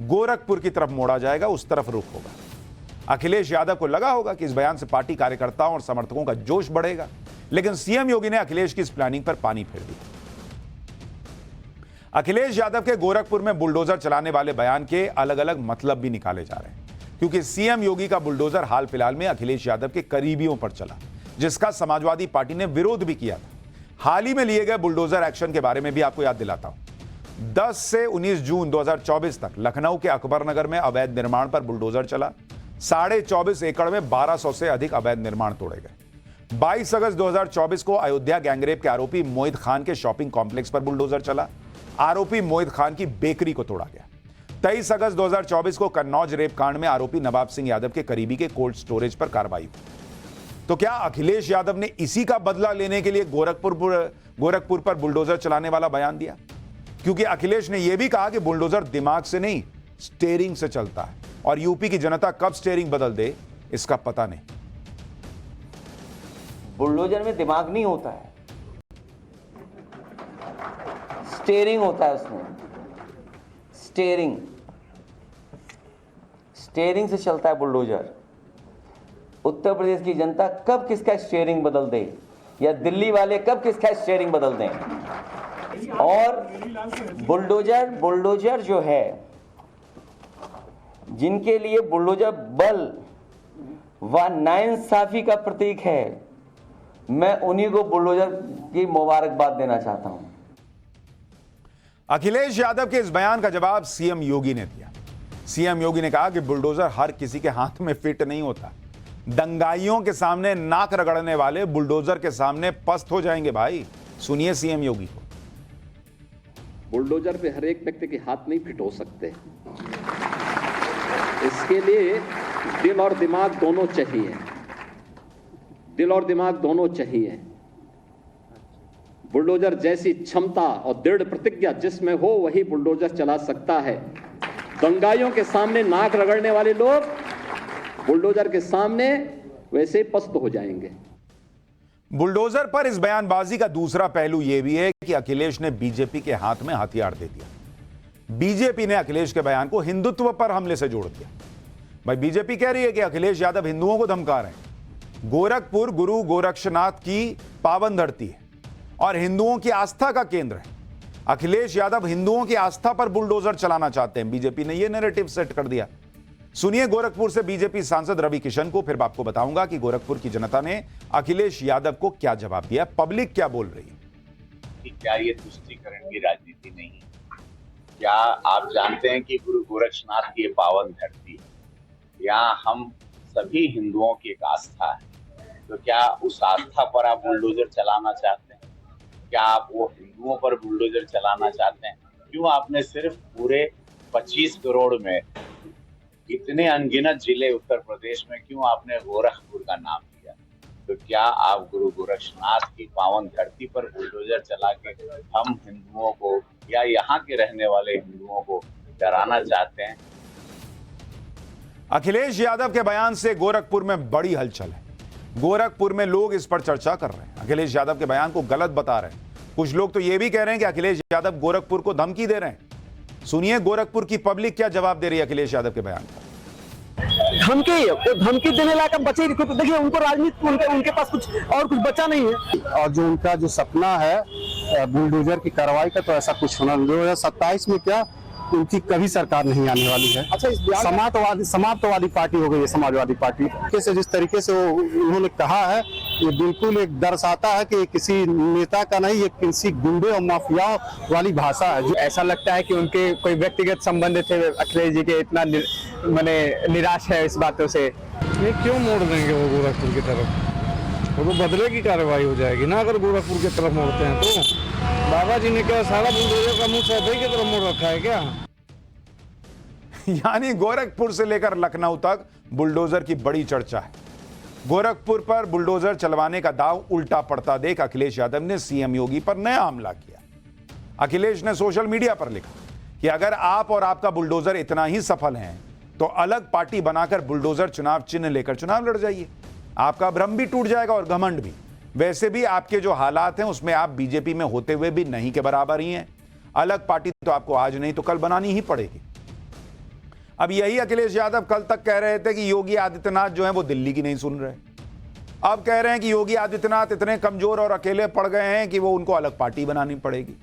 गोरखपुर की तरफ मोड़ा जाएगा, उस तरफ रुख होगा। अखिलेश यादव को लगा होगा कि इस बयान से पार्टी कार्यकर्ताओं और समर्थकों का जोश बढ़ेगा, लेकिन सीएम योगी ने अखिलेश की इस प्लानिंग पर पानी फेर दिया। अखिलेश यादव के गोरखपुर में बुलडोजर चलाने वाले बयान के अलग अलग मतलब भी निकाले जा रहे हैं, क्योंकि सीएम योगी का बुलडोजर हाल फिलहाल में अखिलेश यादव के करीबियों पर चला, जिसका समाजवादी पार्टी ने विरोध भी किया था। हाल ही में लिए गए बुलडोजर एक्शन के बारे में भी आपको याद दिलाता हूं। 10 से 19 जून 2024 तक लखनऊ के अकबरनगर में अवैध निर्माण पर बुलडोजर चला। 24.5 एकड़ में 1200 से अधिक अवैध निर्माण तोड़े गए। 22 अगस्त 2024 को अयोध्या गैंगरेप के आरोपी मोहित खान के शॉपिंग कॉम्प्लेक्स पर बुलडोजर चला। आरोपी मोहित खान की बेकरी को तोड़ा गया। 23 अगस्त 2024 को कन्नौज रेप कांड में आरोपी नवाब सिंह यादव के करीबी के कोल्ड स्टोरेज पर कार्रवाई हुई। तो क्या अखिलेश यादव ने इसी का बदला लेने के लिए गोरखपुर पर बुलडोजर चलाने वाला बयान दिया? क्योंकि अखिलेश ने यह भी कहा कि बुलडोजर दिमाग से नहीं, स्टीयरिंग से चलता है, और यूपी की जनता कब स्टीयरिंग बदल दे इसका पता नहीं। बुलडोजर में दिमाग नहीं होता है, स्टीयरिंग होता है उसमें। स्टीयरिंग से चलता है बुलडोजर। उत्तर प्रदेश की जनता कब किसका स्टीयरिंग बदल दे, या दिल्ली वाले कब किसका स्टीयरिंग बदल दें। और बुलडोजर जो है, जिनके लिए बुलडोजर बल व नाइंसाफी का प्रतीक है, मैं उन्हीं को बुलडोजर की मुबारकबाद देना चाहता हूं। अखिलेश यादव के इस बयान का जवाब सीएम योगी ने दिया। सीएम योगी ने कहा कि बुलडोजर हर किसी के हाथ में फिट नहीं होता। दंगाइयों के सामने नाक रगड़ने वाले बुलडोजर के सामने पस्त हो जाएंगे। भाई सुनिए सीएम योगी को। बुलडोजर पे हर एक व्यक्ति के हाथ नहीं फिट हो सकते, इसके लिए दिल और दिमाग दोनों चाहिए। दिल और दिमाग दोनों चाहिए। बुलडोजर जैसी क्षमता और दृढ़ प्रतिज्ञा जिसमें हो, वही बुलडोजर चला सकता है। दंगाइयों के सामने नाक रगड़ने वाले लोग बुलडोजर के सामने वैसे ही पस्त हो जाएंगे। बुलडोजर पर इस बयानबाजी का दूसरा पहलू यह भी है कि अखिलेश ने बीजेपी के हाथ में हथियार दे दिया। बीजेपी ने अखिलेश के बयान को हिंदुत्व पर हमले से जोड़ दिया। भाई बीजेपी कह रही है कि अखिलेश यादव हिंदुओं को धमका रहे हैं। गोरखपुर गुरु गोरक्षनाथ की पावन धरती है और हिंदुओं की आस्था का केंद्र है। अखिलेश यादव हिंदुओं की आस्था पर बुलडोजर चलाना चाहते हैं। बीजेपी ने यह नैरेटिव सेट कर दिया। सुनिए गोरखपुर से बीजेपी सांसद रवि किशन को, फिर आपको बताऊंगा कि गोरखपुर की जनता ने अखिलेश यादव को क्या जवाब दिया, पब्लिक क्या बोल रही है। कि क्या ये तुष्टीकरण की राजनीति नहीं है? क्या आप जानते हैं कि गुरु गोरक्षनाथ की ये पावन धरती है, यहाँ हम सभी हिंदुओं की एक आस्था है, तो क्या उस आस्था पर आप बुलडोजर चलाना चाहते हैं? क्या आप वो हिंदुओं पर बुलडोजर चलाना चाहते हैं? क्यों आपने सिर्फ पूरे 25 करोड़ में इतने अनगिनत जिले उत्तर प्रदेश में क्यों आपने गोरखपुर का नाम लिया? तो क्या आप गुरु गोरक्षनाथ की पावन धरती पर बुलडोजर चला के हम हिंदुओं को या यहाँ के रहने वाले हिंदुओं को डराना चाहते हैं? अखिलेश यादव के बयान से गोरखपुर में बड़ी हलचल है। गोरखपुर में लोग इस पर चर्चा कर रहे हैं, अखिलेश यादव के बयान को गलत बता रहे हैं। कुछ लोग तो यह भी कह रहे हैं कि अखिलेश यादव गोरखपुर को धमकी दे रहे हैं। सुनिए गोरखपुर की पब्लिक क्या जवाब दे रही है अखिलेश यादव के बयान का। धमकी देने लायक बचे देखिए, उनको राजनीति उनके पास कुछ बचा नहीं है। और जो उनका जो सपना है बुलडोजर की कार्रवाई का, तो ऐसा कुछ होना 2027 में क्या उनकी कभी सरकार नहीं आने वाली है। अच्छा, समाजवादी पार्टी हो गई है, समाजवादी पार्टी कैसे जिस तरीके से उन्होंने कहा है, ये बिल्कुल एक दर्शाता है कि किसी नेता का नहीं, ये किसी गुंडे और माफियाओं वाली भाषा है। जो ऐसा लगता है कि उनके कोई व्यक्तिगत संबंध थे अखिलेश जी के, इतना मैंने निराश है इस बातों से। ये क्यों मोड़ देंगे वो गोरखपुर की तरफ? वो तो बदले की कार्रवाई हो जाएगी ना अगर गोरखपुर की तरफ मोड़ते हैं तो। बाबा जी ने क्या सारा बुलडोजर का मुंह सैफई की तरफ मोड़ रखा है क्या? यानी गोरखपुर से लेकर लखनऊ तक बुलडोजर की बड़ी चर्चा है। गोरखपुर पर बुलडोजर चलवाने का दांव उल्टा पड़ता देख अखिलेश यादव ने सीएम योगी पर नया हमला किया। अखिलेश ने सोशल मीडिया पर लिखा कि अगर आप और आपका बुलडोजर इतना ही सफल हैं तो अलग पार्टी बनाकर बुलडोजर चुनाव चिन्ह लेकर चुनाव लड़ जाइए, आपका भ्रम भी टूट जाएगा और घमंड भी। वैसे भी आपके जो हालात हैं उसमें आप बीजेपी में होते हुए भी नहीं के बराबर ही हैं। अलग पार्टी तो आपको आज नहीं तो कल बनानी ही पड़ेगी। अब यही अखिलेश यादव कल तक कह रहे थे कि योगी आदित्यनाथ जो है वो दिल्ली की नहीं सुन रहे, अब कह रहे हैं कि योगी आदित्यनाथ इतने कमजोर और अकेले पड़ गए हैं कि वो उनको अलग पार्टी बनानी पड़ेगी।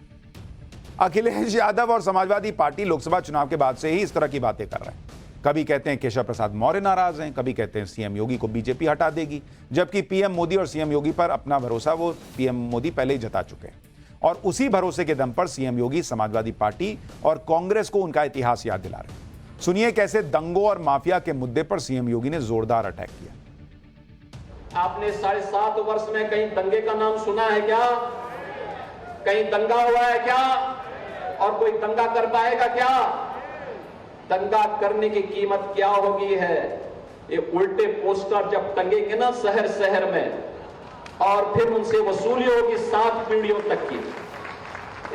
अखिलेश यादव और समाजवादी पार्टी लोकसभा चुनाव के बाद से ही इस तरह की बातें कर रहे हैं। कभी कहते हैं केशव प्रसाद मौर्य नाराज हैं, कभी कहते हैं सीएम योगी को बीजेपी हटा देगी, जबकि पीएम मोदी और सीएम योगी पर अपना भरोसा वो पीएम मोदी पहले ही जता चुके हैं और उसी भरोसे के दम पर सीएम योगी समाजवादी पार्टी और कांग्रेस को उनका इतिहास याद दिला रहे हैं। सुनिए कैसे दंगों और माफिया के मुद्दे पर सीएम योगी ने जोरदार अटैक किया। आपने 7.5 वर्ष में कहीं दंगे का नाम सुना है क्या? कहीं दंगा हुआ है क्या? और कोई दंगा कर पाएगा क्या? दंगा करने की कीमत क्या होगी है? ये उल्टे पोस्टर जब टंगेंगे ना शहर शहर में, और फिर उनसे वसूली होगी 7 पीढ़ियों तक की,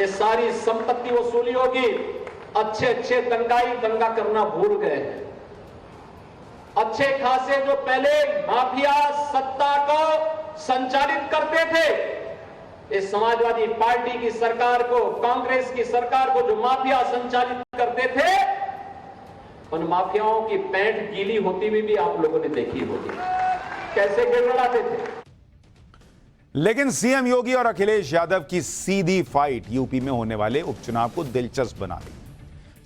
ये सारी संपत्ति वसूली होगी। अच्छे अच्छे दंगाई दंगा करना भूल गए हैं। अच्छे खासे जो पहले माफिया सत्ता को संचालित करते थे, इस समाजवादी पार्टी की सरकार को, कांग्रेस की सरकार को जो माफिया संचालित करते थे, उन माफियाओं की पैंट गीली होती हुई भी आप लोगों ने देखी होगी, कैसे गिड़गिड़ाते थे। लेकिन सीएम योगी और अखिलेश यादव की सीधी फाइट यूपी में होने वाले उपचुनाव को दिलचस्प बना दी।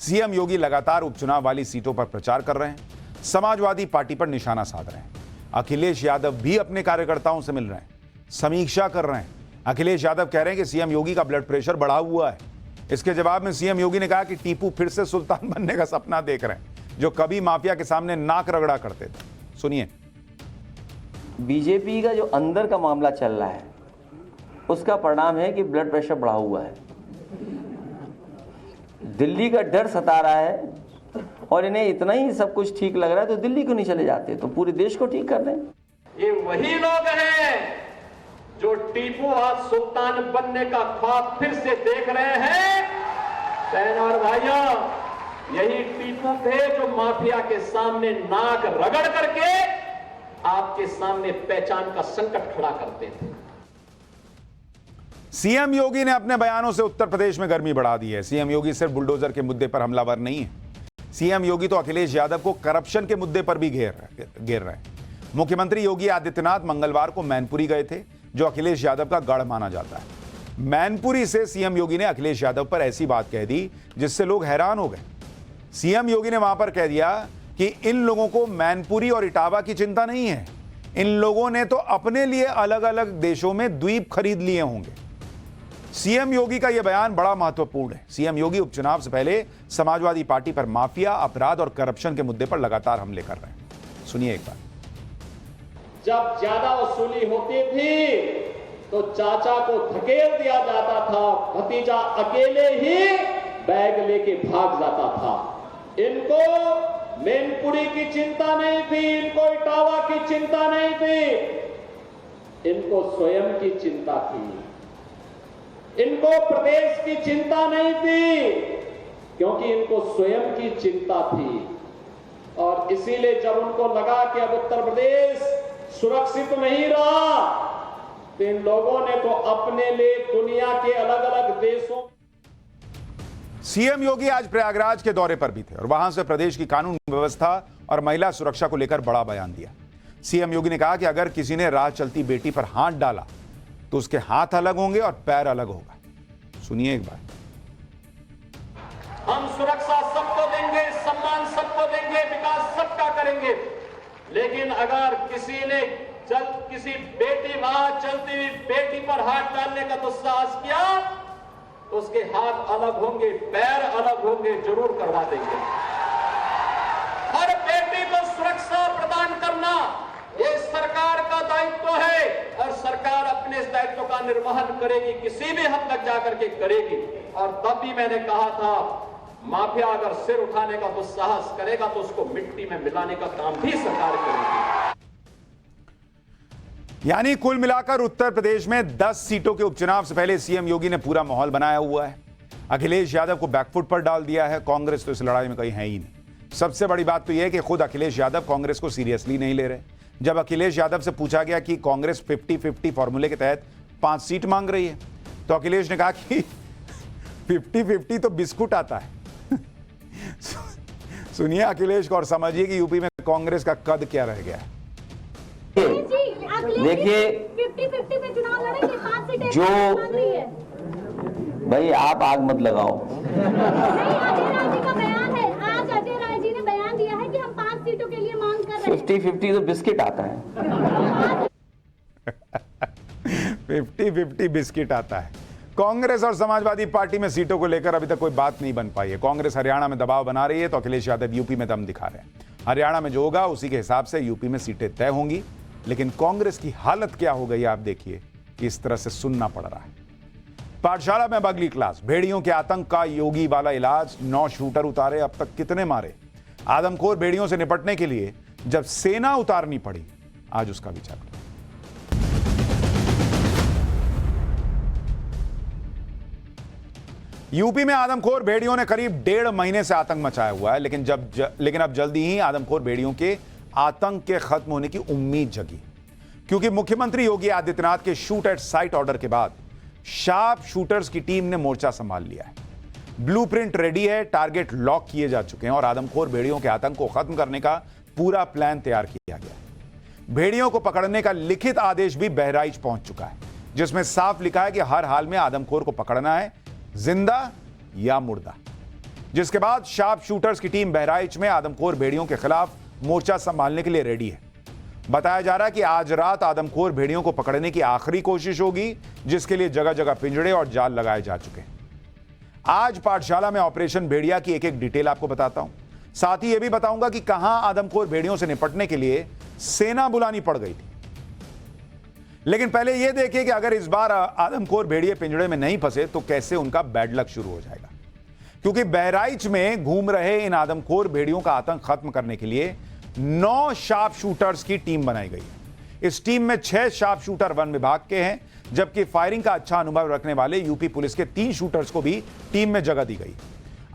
सीएम योगी लगातार उपचुनाव वाली सीटों पर प्रचार कर रहे हैं, समाजवादी पार्टी पर निशाना साध रहे हैं। अखिलेश यादव भी अपने कार्यकर्ताओं से मिल रहे हैं, समीक्षा कर रहे हैं। अखिलेश यादव कह रहे हैं कि सीएम योगी का ब्लड प्रेशर बढ़ा हुआ है। इसके जवाब में सीएम योगी ने कहा कि टीपू फिर से सुल्तान बनने का सपना देख रहे हैं, जो कभी माफिया के सामने नाक रगड़ा करते थे। सुनिए। बीजेपी का जो अंदर का मामला चल रहा है उसका परिणाम है कि ब्लड प्रेशर बढ़ा हुआ है। दिल्ली का डर सता रहा है और इन्हें इतना ही सब कुछ ठीक लग रहा है तो दिल्ली क्यों नहीं चले जाते, तो पूरे देश को ठीक कर रहे हैं। ये वही लोग हैं जो टीपू आज सुल्तान बनने का ख्वाब फिर से देख रहे हैं। बहन और भाइयों, यही टीपू थे जो माफिया के सामने नाक रगड़ करके आपके सामने पहचान का संकट खड़ा करते थे। सीएम योगी ने अपने बयानों से उत्तर प्रदेश में गर्मी बढ़ा दी है। सीएम योगी सिर्फ बुलडोजर के मुद्दे पर हमलावर नहीं है, सीएम योगी तो अखिलेश यादव को करप्शन के मुद्दे पर भी घेर रहे हैं। मुख्यमंत्री योगी आदित्यनाथ मंगलवार को मैनपुरी गए थे, जो अखिलेश यादव का गढ़ माना जाता है। मैनपुरी से सीएम योगी ने अखिलेश यादव पर ऐसी बात कह दी जिससे लोग हैरान हो गए। सीएम योगी ने वहां पर कह दिया कि इन लोगों को मैनपुरी और इटावा की चिंता नहीं है। इन लोगों ने तो अपने लिए अलग अलग देशों में द्वीप खरीद लिए होंगे। सीएम योगी का यह बयान बड़ा महत्वपूर्ण है। सीएम योगी उपचुनाव से पहले समाजवादी पार्टी पर माफिया, अपराध और करप्शन के मुद्दे पर लगातार हमले कर रहे हैं। सुनिए एक बार। जब ज्यादा वसूली होती थी तो चाचा को धकेल दिया जाता था, भतीजा अकेले ही बैग लेके भाग जाता था। इनको मैनपुरी की चिंता नहीं थी, इनको इटावा की चिंता नहीं थी, इनको स्वयं की चिंता थी। इनको प्रदेश की चिंता नहीं थी, क्योंकि इनको स्वयं की चिंता थी। और इसीलिए जब उनको लगा कि अब उत्तर प्रदेश सुरक्षित नहीं रहा, तो इन लोगों ने तो अपने लिए दुनिया के अलग अलग देशों। सीएम योगी आज प्रयागराज के दौरे पर भी थे और वहां से प्रदेश की कानून व्यवस्था और महिला सुरक्षा को लेकर बड़ा बयान दिया। सीएम योगी ने कहा कि अगर किसी ने राह चलती बेटी पर हाथ डाला तो उसके हाथ अलग होंगे और पैर अलग होगा। सुनिए एक बार। हम सुरक्षा सबको देंगे, सम्मान सबको देंगे, विकास सबका करेंगे, लेकिन अगर किसी ने किसी बेटी वहां चलती हुई बेटी पर हाथ डालने का दुस्साहस किया तो उसके हाथ अलग होंगे, पैर अलग होंगे, जरूर करवा देंगे। हर बेटी को सुरक्षा प्रदान करना ये सरकार का दायित्व है और सरकार अपने इस दायित्व का निर्वहन करेगी, किसी भी हद तक जाकर के करेगी। और तब भी मैंने कहा था, माफिया अगर सिर उठाने का दुस्साहस करेगा तो उसको मिट्टी में मिलाने का काम भी सरकार करेगी। यानी कुल मिलाकर उत्तर प्रदेश में 10 सीटों के उपचुनाव से पहले सीएम योगी ने पूरा माहौल बनाया हुआ है। अखिलेश यादव को बैकफुट पर डाल दिया है। कांग्रेस तो इस लड़ाई में कहीं है ही नहीं। सबसे बड़ी बात तो यह है कि खुद अखिलेश यादव कांग्रेस को सीरियसली नहीं ले रहे। जब अखिलेश यादव से पूछा गया कि कांग्रेस 50-50 फॉर्मूले के तहत 5 सीट मांग रही है, तो अखिलेश ने कहा कि 50-50 तो बिस्कुट आता है। सुनिए अखिलेश को और समझिए कि यूपी में कांग्रेस का कद क्या रह गया है। देखिए 50-50 में चुनाव लड़ेंगे, 5 सीटें जो मांग रही है। भाई आप आग मत लगाओ। नहीं, अजय राय जी का बयान है। आज अजय राय जी ने बयान दिया है कि हम 5 सीटों के लिए मांग कर रहे हैं। 50-50 तो बिस्किट आता है। 50-50 बिस्किट आता है। कांग्रेस और समाजवादी पार्टी में सीटों को लेकर अभी तक कोई बात नहीं बन पाई है। कांग्रेस हरियाणा में दबाव बना रही है तो अखिलेश यादव यूपी में दम दिखा रहे हैं। हरियाणा में जो होगा उसी के हिसाब से यूपी में सीटें तय होंगी। लेकिन कांग्रेस की हालत क्या हो गई आप देखिए कि इस तरह से सुनना पड़ रहा है। पाठशाला में अब अगली क्लास। भेड़ियों के आतंक का योगी वाला इलाज। 9 शूटर उतारे, अब तक कितने मारे। आदमखोर भेड़ियों से निपटने के लिए जब सेना उतारनी पड़ी, आज उसका विचार करें। यूपी में आदमखोर भेड़ियों ने करीब 1.5 महीने से आतंक मचाया हुआ है, लेकिन अब जल्दी ही आदमखोर भेड़ियों के आतंक के खत्म होने की उम्मीद जगी, क्योंकि मुख्यमंत्री योगी आदित्यनाथ के शूट एट साइट ऑर्डर के बाद शार्प शूटर्स की टीम ने मोर्चा संभाल लिया है। ब्लूप्रिंट रेडी है, टारगेट लॉक किए जा चुके हैं और आदमखोर भेड़ियों के आतंक को खत्म करने का पूरा प्लान तैयार किया गया है। भेड़ियों को पकड़ने का लिखित आदेश भी बहराइच पहुंच चुका है, जिसमें साफ लिखा है कि हर हाल में आदमखोर को पकड़ना है, जिंदा या मुर्दा। जिसके बाद शार्प शूटर्स की टीम बहराइच में आदमखोर भेड़ियों के खिलाफ मोर्चा संभालने के लिए रेडी है। बताया जा रहा है कि आज रात आदमखोर भेड़ियों को पकड़ने की आखिरी कोशिश होगी, जिसके लिए जगह जगह पिंजड़े और जाल लगाए जा चुके हैं। आज पाठशाला में ऑपरेशन भेड़िया की एक एक डिटेल आपको बताता हूं। साथ ही यह भी बताऊंगा कि कहां आदमखोर भेड़ियों से निपटने के लिए सेना बुलानी पड़ गई थी। लेकिन पहले यह देखिए कि अगर इस बार आदमखोर भेड़िए पिंजड़े में नहीं फंसे तो कैसे उनका बैड लक शुरू हो जाएगा। क्योंकि बहराइच में घूम रहे इन आदमखोर भेड़ियों का आतंक खत्म करने के लिए 9 शार्प शूटर्स की टीम बनाई गई है। इस टीम में 6 शार्प शूटर वन विभाग के हैं, जबकि फायरिंग का अच्छा अनुभव रखने वाले यूपी पुलिस के 3 शूटर्स को भी टीम में जगह दी गई।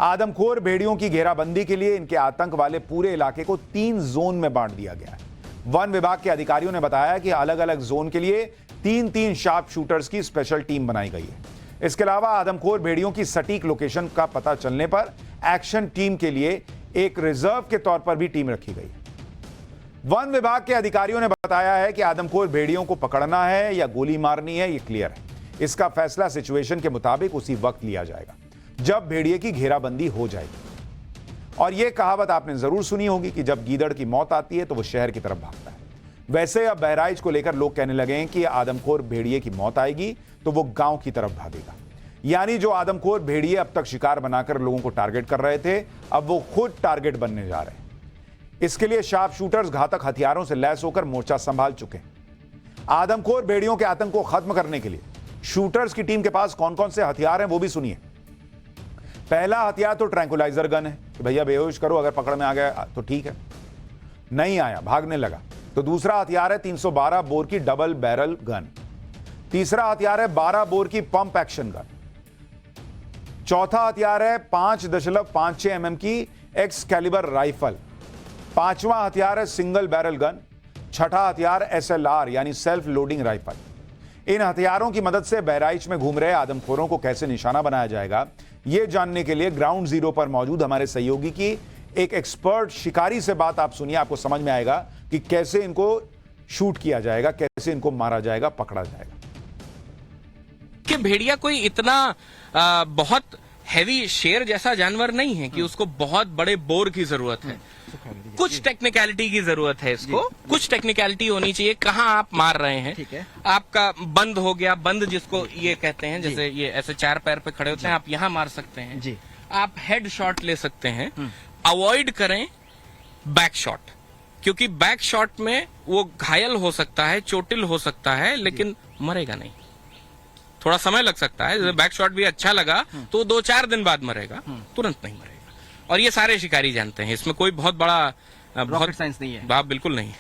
आदमखोर भेड़ियों की घेराबंदी के लिए इनके आतंक वाले पूरे इलाके को 3 जोन में बांट दिया गया है। वन विभाग के अधिकारियों ने बताया कि अलग अलग जोन के लिए 3-3 शार्प शूटर्स की स्पेशल टीम बनाई गई है। इसके अलावा आदमखोर भेड़ियों की सटीक लोकेशन का पता चलने पर एक्शन टीम के लिए एक रिजर्व के तौर पर भी टीम रखी गई है। वन विभाग के अधिकारियों ने बताया है कि आदमखोर भेड़ियों को पकड़ना है या गोली मारनी है, ये क्लियर है। इसका फैसला सिचुएशन के मुताबिक उसी वक्त लिया जाएगा जब भेड़िए की घेराबंदी हो जाएगी। और यह कहावत आपने जरूर सुनी होगी कि जब गीदड़ की मौत आती है तो वो शहर की तरफ भागता है। वैसे अब बहराइच को लेकर लोग कहने लगे हैं कि आदमखोर भेड़िए की मौत आएगी तो वो गांव की तरफ भागेगा। यानी जो आदमखोर भेड़िए अब तक शिकार बनाकर लोगों को टारगेट कर रहे थे, अब वो खुद टारगेट बनने जा रहे हैं। इसके लिए शार्प शूटर्स घातक हथियारों से लैस होकर मोर्चा संभाल चुके हैं। आदमखोर भेड़ियों के आतंक को खत्म करने के लिए शूटर्स की टीम के पास कौन कौन से हथियार हैं वो भी सुनिए। पहला हथियार तो ट्रैंकुलाइजर गन है कि भैया बेहोश करो, अगर पकड़ में आ गया तो ठीक है, नहीं आया भागने लगा तो दूसरा हथियार है 312 बोर की डबल बैरल गन। तीसरा हथियार है 12 बोर की पंप एक्शन गन। चौथा हथियार है 5.56 mm की एक्स कैलिबर राइफल। पांचवा हथियार है सिंगल बैरल गन। छठा हथियार SLR यानी सेल्फ लोडिंग राइफल। इन हथियारों की मदद से बहराइच में घूम रहे आदमखोरों को कैसे निशाना बनाया जाएगा, यह जानने के लिए ग्राउंड जीरो पर मौजूद हमारे सहयोगी की एक एक्सपर्ट शिकारी से बात आप सुनिए। आपको समझ में आएगा कि कैसे इनको शूट किया जाएगा, कैसे इनको मारा जाएगा, पकड़ा जाएगा। कि भेड़िया कोई इतना बहुत हैवी शेर जैसा जानवर नहीं है कि उसको बहुत बड़े बोर की जरूरत है। कुछ टेक्निकलिटी की जरूरत है इसको, कुछ टेक्निकलिटी होनी चाहिए। कहाँ आप मार रहे हैं, ठीक है, आपका बंद हो गया, बंद जिसको ये कहते हैं, जैसे ये ऐसे चार पैर पे खड़े होते हैं, आप यहाँ मार सकते हैं जी। आप हेड शॉट ले सकते हैं। अवॉइड करें बैक शॉट, क्योंकि बैक शॉट में वो घायल हो सकता है, चोटिल हो सकता है, लेकिन मरेगा नहीं। थोड़ा समय लग सकता है। जैसे बैक शॉट भी अच्छा लगा तो 2-4 दिन बाद मरेगा, तुरंत नहीं मरेगा। और ये सारे शिकारी जानते हैं, इसमें कोई बहुत बड़ा बहुत साइंस नहीं है, बात बिल्कुल नहीं है।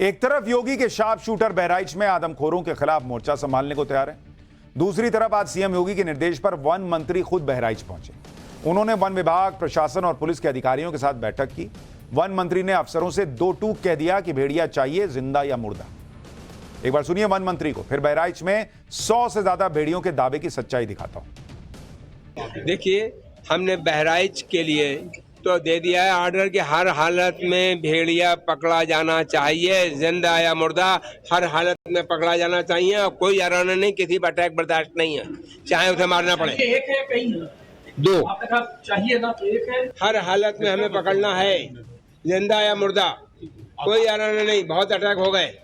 एक तरफ योगी के शार्प शूटर बहराइच में आदमखोरों के खिलाफ मोर्चा संभालने को तैयार है, दूसरी तरफ आज सीएम योगी के निर्देश पर वन मंत्री खुद बहराइच पहुंचे। उन्होंने वन विभाग, प्रशासन और पुलिस के अधिकारियों के साथ बैठक की। वन मंत्री ने अफसरों से 2 टूक कह दिया कि भेड़िया चाहिए जिंदा या मुर्दा। एक बार सुनिए वन मंत्री को, फिर बहराइच में 100 से ज्यादा भेड़ियों के दावे की सच्चाई दिखाता हूं। देखिए, हमने बहराइच के लिए तो दे दिया है ऑर्डर कि हर हालत में भेड़िया पकड़ा जाना चाहिए, जिंदा या मुर्दा हर हालत में पकड़ा जाना चाहिए। और कोई हराना नहीं, किसी पर अटैक बर्दाश्त नहीं है, चाहे उसे मारना पड़े। एक है कहीं 2 चाहिए ना, तो एक है। हर हालत में हमें पकड़ना है, जिंदा या मुर्दा, कोई हराना नहीं। बहुत अटैक हो गए।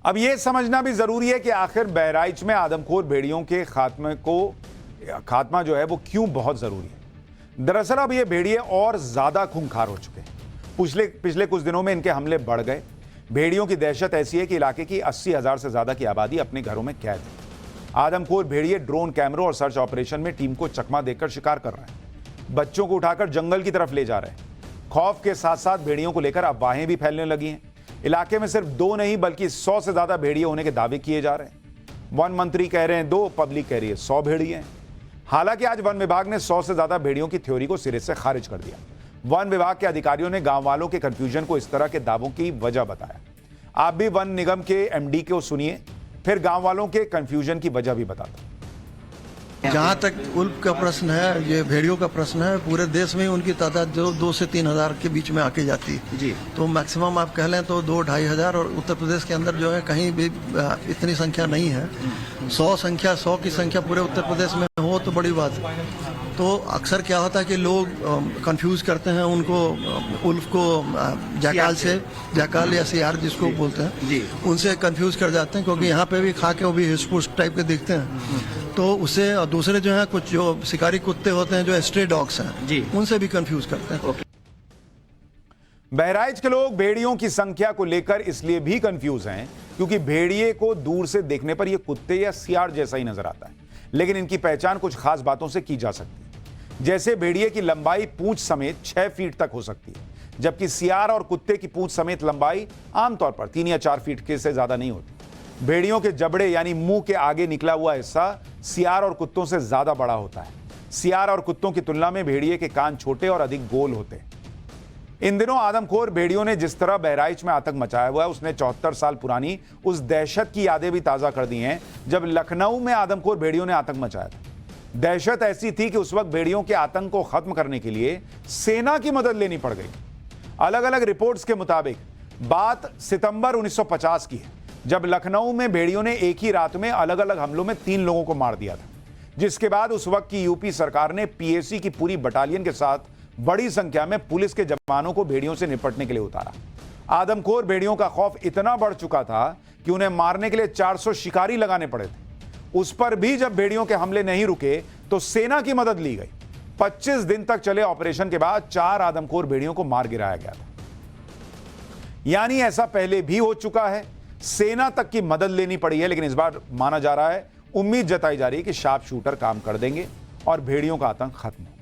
अब यह समझना भी जरूरी है कि आखिर बहराइच में आदमखोर भेड़ियों के खात्मा जो है वो क्यों बहुत जरूरी है। दरअसल अब ये भेड़िए और ज्यादा खूंखार हो चुके हैं। पिछले कुछ दिनों में इनके हमले बढ़ गए। भेड़ियों की दहशत ऐसी है कि इलाके की 80,000 से ज्यादा की आबादी अपने घरों में कैद है। आदमखोर भेड़िए ड्रोन कैमरों और सर्च ऑपरेशन में टीम को चकमा देकर शिकार कर रहे हैं। बच्चों को उठाकर जंगल की तरफ ले जा रहे हैं। खौफ के साथ साथ भेड़ियों को लेकर अफवाहें भी फैलने लगी हैं। इलाके में सिर्फ 2 नहीं बल्कि 100 से ज्यादा भेड़िए होने के दावे किए जा रहे हैं। वन मंत्री कह रहे हैं 2, पब्लिक कह रही है 100 भेड़िए हैं। हालांकि आज वन विभाग ने 100 से ज्यादा भेड़ियों की थ्योरी को सिरे से खारिज कर दिया। वन विभाग के अधिकारियों ने गांव वालों के कंफ्यूजन को इस तरह के दावों की वजह बताया। आप भी वन निगम के MD को सुनिए, फिर गांव वालों के कंफ्यूजन की वजह भी बताता हूं। जहाँ तक उल्फ का प्रश्न है, ये भेड़ियों का प्रश्न है, पूरे देश में उनकी तादाद जो 2 से 3 हज़ार के बीच में आके जाती है जी। तो मैक्सिमम आप कह लें तो 2-2.5 हज़ार। और उत्तर प्रदेश के अंदर जो है कहीं भी इतनी संख्या नहीं है। 100 की संख्या पूरे उत्तर प्रदेश में हो तो बड़ी बात है। तो अक्सर क्या होता है कि लोग कंफ्यूज करते हैं उनको, उल्फ को जैकाल या सियार जिसको बोलते हैं जी, उनसे कंफ्यूज कर जाते हैं। क्योंकि यहाँ पे भी खा के वो भी हिस्पुस टाइप के दिखते हैं। तो उससे और दूसरे जो है कुछ जो शिकारी कुत्ते होते हैं जो स्ट्रे डॉग्स हैं जी, उनसे भी कंफ्यूज करते हैं। बहराइच के लोग भेड़ियों की संख्या को लेकर इसलिए भी कंफ्यूज हैं क्योंकि भेड़िए को दूर से देखने पर यह कुत्ते या सियार जैसा ही नजर आता है, लेकिन इनकी पहचान कुछ खास बातों से की जा सकती है। जैसे भेड़िए की लंबाई पूंछ समेत 6 फीट तक हो सकती है, जबकि सियार और कुत्ते की पूंछ समेत लंबाई आमतौर पर 3 या 4 फीट के से ज्यादा नहीं होती। भेड़ियों के जबड़े यानी मुंह के आगे निकला हुआ हिस्सा सियार और कुत्तों से ज्यादा बड़ा होता है। सियार और कुत्तों की तुलना में भेड़िए के कान छोटे और अधिक गोल होते हैं। इन दिनों आदमखोर भेड़ियों ने जिस तरह बहराइच में आतंक मचाया हुआ है, उसने 74 साल पुरानी उस दहशत की यादें भी ताजा कर दी हैं जब लखनऊ में आदमखोर भेड़ियों ने आतंक मचाया था। दहशत ऐसी थी कि उस वक्त भेड़ियों के आतंक को खत्म करने के लिए सेना की मदद लेनी पड़ गई। अलग अलग रिपोर्ट्स के मुताबिक बात सितंबर 1950 की है, जब लखनऊ में भेड़ियों ने एक ही रात में अलग अलग हमलों में 3 लोगों को मार दिया था। जिसके बाद उस वक्त की यूपी सरकार ने पीएसी की पूरी बटालियन के साथ बड़ी संख्या में पुलिस के जवानों को भेड़ियों से निपटने के लिए उतारा। आदमखोर भेड़ियों का खौफ इतना बढ़ चुका था कि उन्हें मारने के लिए 400 शिकारी लगाने पड़े थे। उस पर भी जब भेड़ियों के हमले नहीं रुके तो सेना की मदद ली गई। 25 दिन तक चले ऑपरेशन के बाद 4 आदमखोर भेड़ियों को मार गिराया गया था। यानी ऐसा पहले भी हो चुका है, सेना तक की मदद लेनी पड़ी है, लेकिन इस बार माना जा रहा है, उम्मीद जताई जा रही है कि शार्प शूटर काम कर देंगे और भेड़ियों का आतंक खत्म हो।